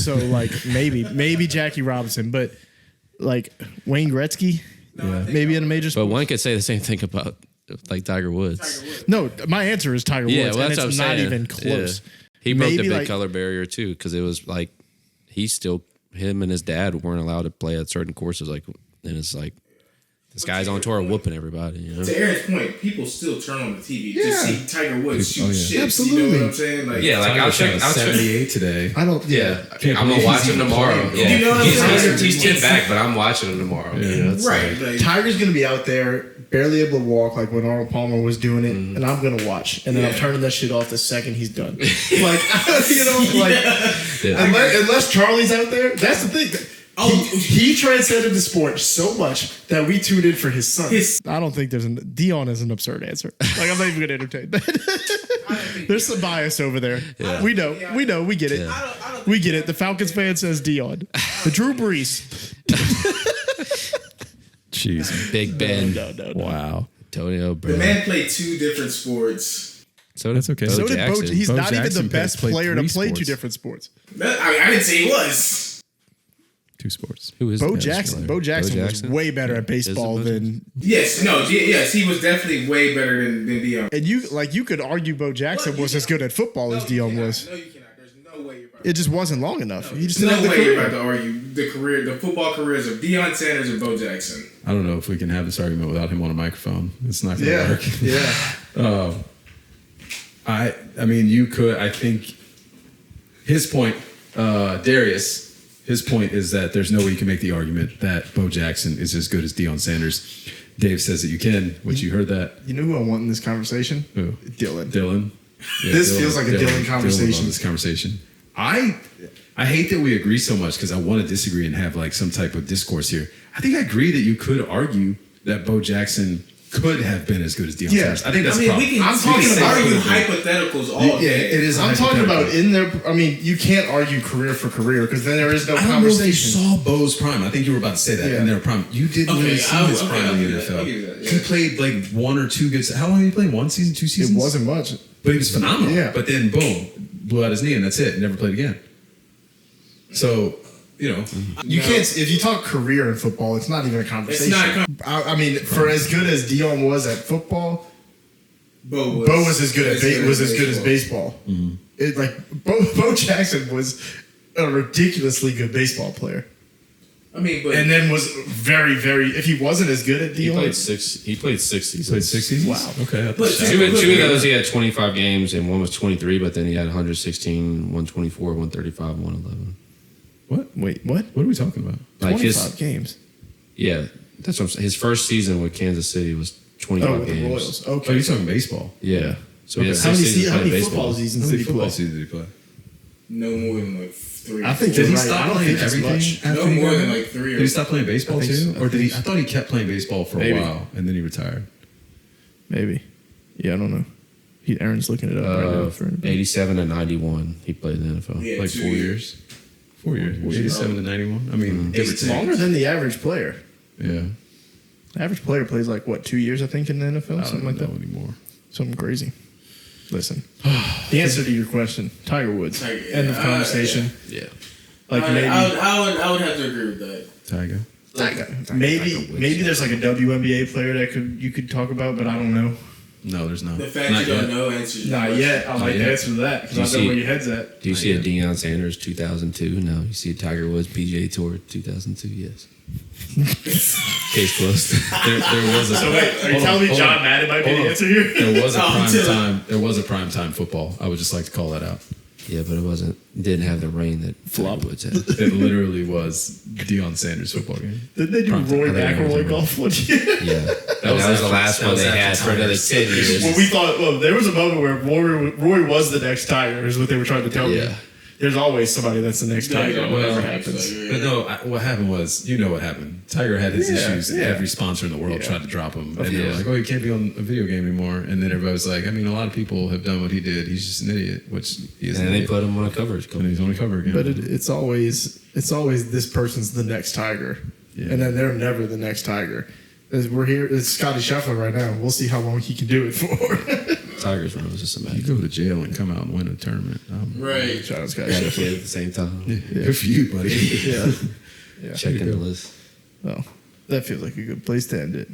S2: So maybe Jackie Robinson, but Wayne Gretzky, maybe in a major
S3: but
S2: sport.
S3: one could say the same thing about like Tiger Woods.
S2: No, my answer is Tiger
S3: Yeah,
S2: Woods,
S3: well,
S2: and
S3: that's
S2: it's
S3: what I'm
S2: not
S3: saying.
S2: even close.
S3: Yeah. He broke the
S2: Maybe,
S3: big color barrier too because it was like him and his dad weren't allowed to play at certain courses. Like, and it's like this guy's on tour whooping everybody. You know?
S4: To Aaron's point, people still turn on the TV to see Tiger Woods shoot shit.
S2: Absolutely.
S4: You know what I'm saying? Like,
S3: Yeah, like I'll check.
S1: 78 today.
S2: I don't.
S3: Yeah,
S1: Can't
S3: I'm
S1: believe
S3: gonna watch
S1: he's
S3: him
S1: even
S3: tomorrow.
S1: playing.
S3: Yeah,
S4: You know what I'm saying?
S3: he's 10 back, but I'm watching him tomorrow. You know, it's
S4: right.
S3: like-
S4: Like,
S2: Tiger's gonna be out there, barely able to walk, like when Arnold Palmer was doing it, and I'm gonna watch, and then I'm
S4: Yeah.
S2: turning that shit off the second he's done.
S3: Yeah.
S2: Unless Charlie's out there, that's the thing. He transcended the sport so much that we tuned in for his son. I don't think Deion is an absurd answer. I'm not even gonna entertain that. There's some bias over there.
S3: Yeah.
S2: We know, we get it. We get it. The Falcons fan says Deion. The Drew Brees.
S1: Jeez.
S3: Big Ben,
S2: No.
S1: Wow.
S3: Antonio
S4: the
S3: Brown.
S4: man played 2 different sports.
S3: So
S1: That's okay.
S3: Bo
S1: So
S2: So did Bo.
S3: Jackson.
S2: He's
S1: Bo
S2: not even
S1: Jackson
S2: the best
S1: played
S2: player to
S1: 3
S2: play 2
S1: sports.
S2: different sports.
S4: I didn't say he was.
S1: 2 sports.
S3: Who is
S2: Bo
S3: the best
S2: Jackson.
S3: player?
S2: Bo Jackson was
S3: Jackson?
S2: way better at baseball
S3: Is it Bo
S2: than.
S4: Yes, he was definitely way better than Deion.
S2: And you could argue Bo Jackson
S4: What?
S2: was as good at football as
S4: you
S2: Deion
S4: cannot.
S2: was.
S4: No, you cannot. There's no way you're about
S2: It just wasn't long enough. He just
S4: There's
S2: didn't
S4: no
S2: have the
S4: way you're about
S2: career.
S4: to argue the football careers of Deion Sanders and Bo Jackson.
S1: I don't know if we can have this argument without him on a microphone. It's not going to
S2: Yeah,
S1: work.
S2: yeah.
S1: I mean, you could. I think his point, Darius. His point is that there's no way you can make the argument that Bo Jackson is as good as Deion Sanders. Dave says that you can, which you heard that.
S2: You know who I want in this conversation?
S1: Who?
S2: Dylan.
S1: Dylan. Yeah,
S2: This feels like a Dylan
S1: was
S2: conversation.
S1: on this conversation. I hate that we agree so much because I want to disagree and have some type of discourse here. I think I agree that you could argue that Bo Jackson could have been as good as Deion Sanders. I think that's the problem.
S4: we can argue hypotheticals all day.
S1: It is.
S2: I'm talking about in there. I mean, you can't argue career for career because then there is no
S1: I don't know if you
S2: conversation.
S1: saw Bo's prime. I think you were about to say that
S2: Yeah.
S1: in their prime. You didn't really see his prime in the
S4: I'll give you
S1: NFL.
S4: that, yeah.
S1: He played 1 or 2 good. How long did he play? 1 season, 2
S2: It
S1: seasons?
S2: wasn't much.
S1: But he was phenomenal.
S2: Yeah.
S1: But then boom, blew out his knee, and that's it. Never played again. So you
S2: can't. If you talk career in football, it's not even a conversation.
S4: It's not.
S2: I mean, for as good as Deion was at football, Bo was as good as baseball.
S1: Mm-hmm.
S2: It like Bo Jackson was a ridiculously good baseball player.
S4: I mean, but
S2: And then was very, very. If he wasn't as good at
S3: He
S2: Deion,
S3: played six. He played 6 seasons.
S1: Played 6 seasons?
S2: Wow.
S1: Okay.
S4: But
S3: Two of those he had 25 games, and one was 23. But then he had 116, 124, 135, 111.
S1: What?
S2: wait, what?
S1: What are we talking about?
S3: Like
S2: 25 games.
S3: yeah, that's what I'm saying. His first season with Kansas City was 25
S2: Oh, with
S3: games.
S2: the Royals.
S1: Oh,
S2: Okay.
S1: you're talking baseball.
S3: Yeah. So he had
S1: Okay.
S2: How
S3: 6
S2: many,
S3: seasons
S2: how
S3: playing
S2: many
S3: baseball.
S2: football
S1: How
S2: seasons
S1: many
S2: did he
S1: football
S2: play?
S1: seasons did he play?
S4: no more than like 3.
S2: I think
S1: Did he
S2: you're
S1: stop
S2: right. I don't
S1: playing
S2: think it's
S1: everything
S2: much.
S1: after
S4: No
S1: he
S4: more
S1: got
S4: than
S1: out?
S4: like 3
S1: Did he stop playing baseball
S2: I think
S1: too?
S2: so.
S1: Or did he? I thought he kept playing baseball for
S2: Maybe.
S1: a while and then he retired.
S2: Maybe. Yeah, I don't know. Aaron's looking it up right now. For
S3: 87 and 91. He played in the NFL.
S4: Yeah,
S1: Like 4 years. 4 years. 87 to 91. I mean, give or
S2: It's
S1: take.
S2: longer than the average player.
S1: Yeah.
S2: The average player plays like what, 2 years? I think in the NFL,
S1: I
S2: something
S1: don't
S2: like
S1: know
S2: that.
S1: anymore.
S2: Something crazy. Listen, the answer to your question: Tiger Woods.
S4: Tiger,
S2: End of
S4: yeah.
S2: conversation.
S3: Yeah.
S2: Like maybe,
S4: I would have to agree with that.
S1: Tiger.
S2: maybe there's like a WNBA player that you could talk about, but I don't know.
S1: No, there's not.
S4: The fact
S1: Not
S4: you don't
S1: yet.
S4: know answers your
S2: Not
S4: question.
S2: yet. I like
S1: yet.
S2: the answer to that
S3: Do you
S2: because I know
S3: see-
S2: where your head's at.
S3: Do you see a Deion Sanders 2002? No. You see a Tiger Woods PGA Tour 2002? Yes. Case closed.
S1: There was a.
S2: So wait, are you telling me John Madden might be
S1: Hold
S2: the
S1: on.
S2: answer here?
S1: There was a
S4: Oh,
S1: prime
S4: dude.
S1: time. There was a prime time football. I would just like to call that out.
S3: Yeah, but it wasn't. Didn't have the rain that
S2: Flop.
S3: Tiger Woods had.
S1: It literally was Deion Sanders football game.
S2: Didn't they do
S1: Prime time.
S2: Roy
S1: I think I
S2: McIlroy
S1: remember.
S2: golf one year?
S3: Yeah, that was the
S1: after-
S3: last
S1: that
S3: one
S1: was
S3: they
S1: after
S3: had for another
S1: Tigers.
S3: 10 years.
S2: Well, we thought, there was a moment where Roy was the next Tiger, is what they were trying to tell me.
S3: Yeah.
S2: There's always somebody that's the next Tiger.
S4: Yeah,
S2: Whatever
S1: well,
S2: happens.
S1: But no, what happened was, you know what happened. Tiger had his
S2: Yeah,
S1: issues. And
S2: yeah.
S1: every sponsor in the world
S2: Yeah.
S1: tried to drop him. And they
S3: Yeah.
S1: were like, oh, he can't be on a video game anymore. And then everybody was like, I mean, a lot of people have done what he did. He's just an idiot, which he is an
S3: And they
S1: idiot.
S3: put him on a coverage.
S1: And he's on the cover again.
S2: But it's always this person's the next Tiger,
S1: Yeah.
S2: and then they're never the next Tiger. As we're here, it's Scotty Scheffler right now. We'll see how long he can do it for.
S3: Tiger's run was just a
S1: you
S3: mess.
S1: go to jail and come out and win a tournament.
S4: Right.
S2: Shout out Scotty
S3: Got a
S2: Scheffler.
S3: kid at the same time.
S1: Good for you, buddy.
S2: Yeah.
S3: Checking the list.
S2: Well, that feels like a good place to end it.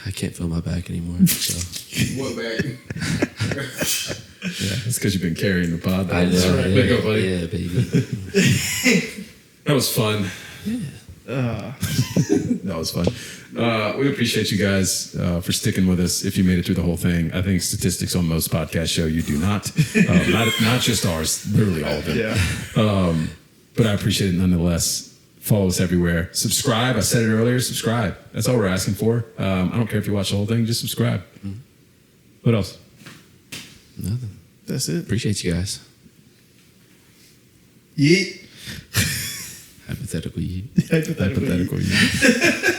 S3: I can't feel my back anymore. So
S4: What back?
S1: Yeah, it's because you've been carrying the pod.
S3: I know.
S1: Right.
S3: Yeah,
S1: Big up, buddy.
S3: yeah, baby.
S1: That was fun.
S2: Uh,
S1: That was fun. We appreciate you guys for sticking with us. If you made it through the whole thing, I think statistics on most podcasts show you do not. Not just ours, literally all of them.
S2: yeah.
S1: But I appreciate it nonetheless. Follow us everywhere. Subscribe. I said it earlier. Subscribe. That's all we're asking for. I don't care if you watch the whole thing. Just subscribe. What else?
S3: Nothing.
S2: That's it.
S3: Appreciate you guys.
S2: Yeet.
S3: Hypothetically.
S2: Hypothetically.
S1: Hypothetical.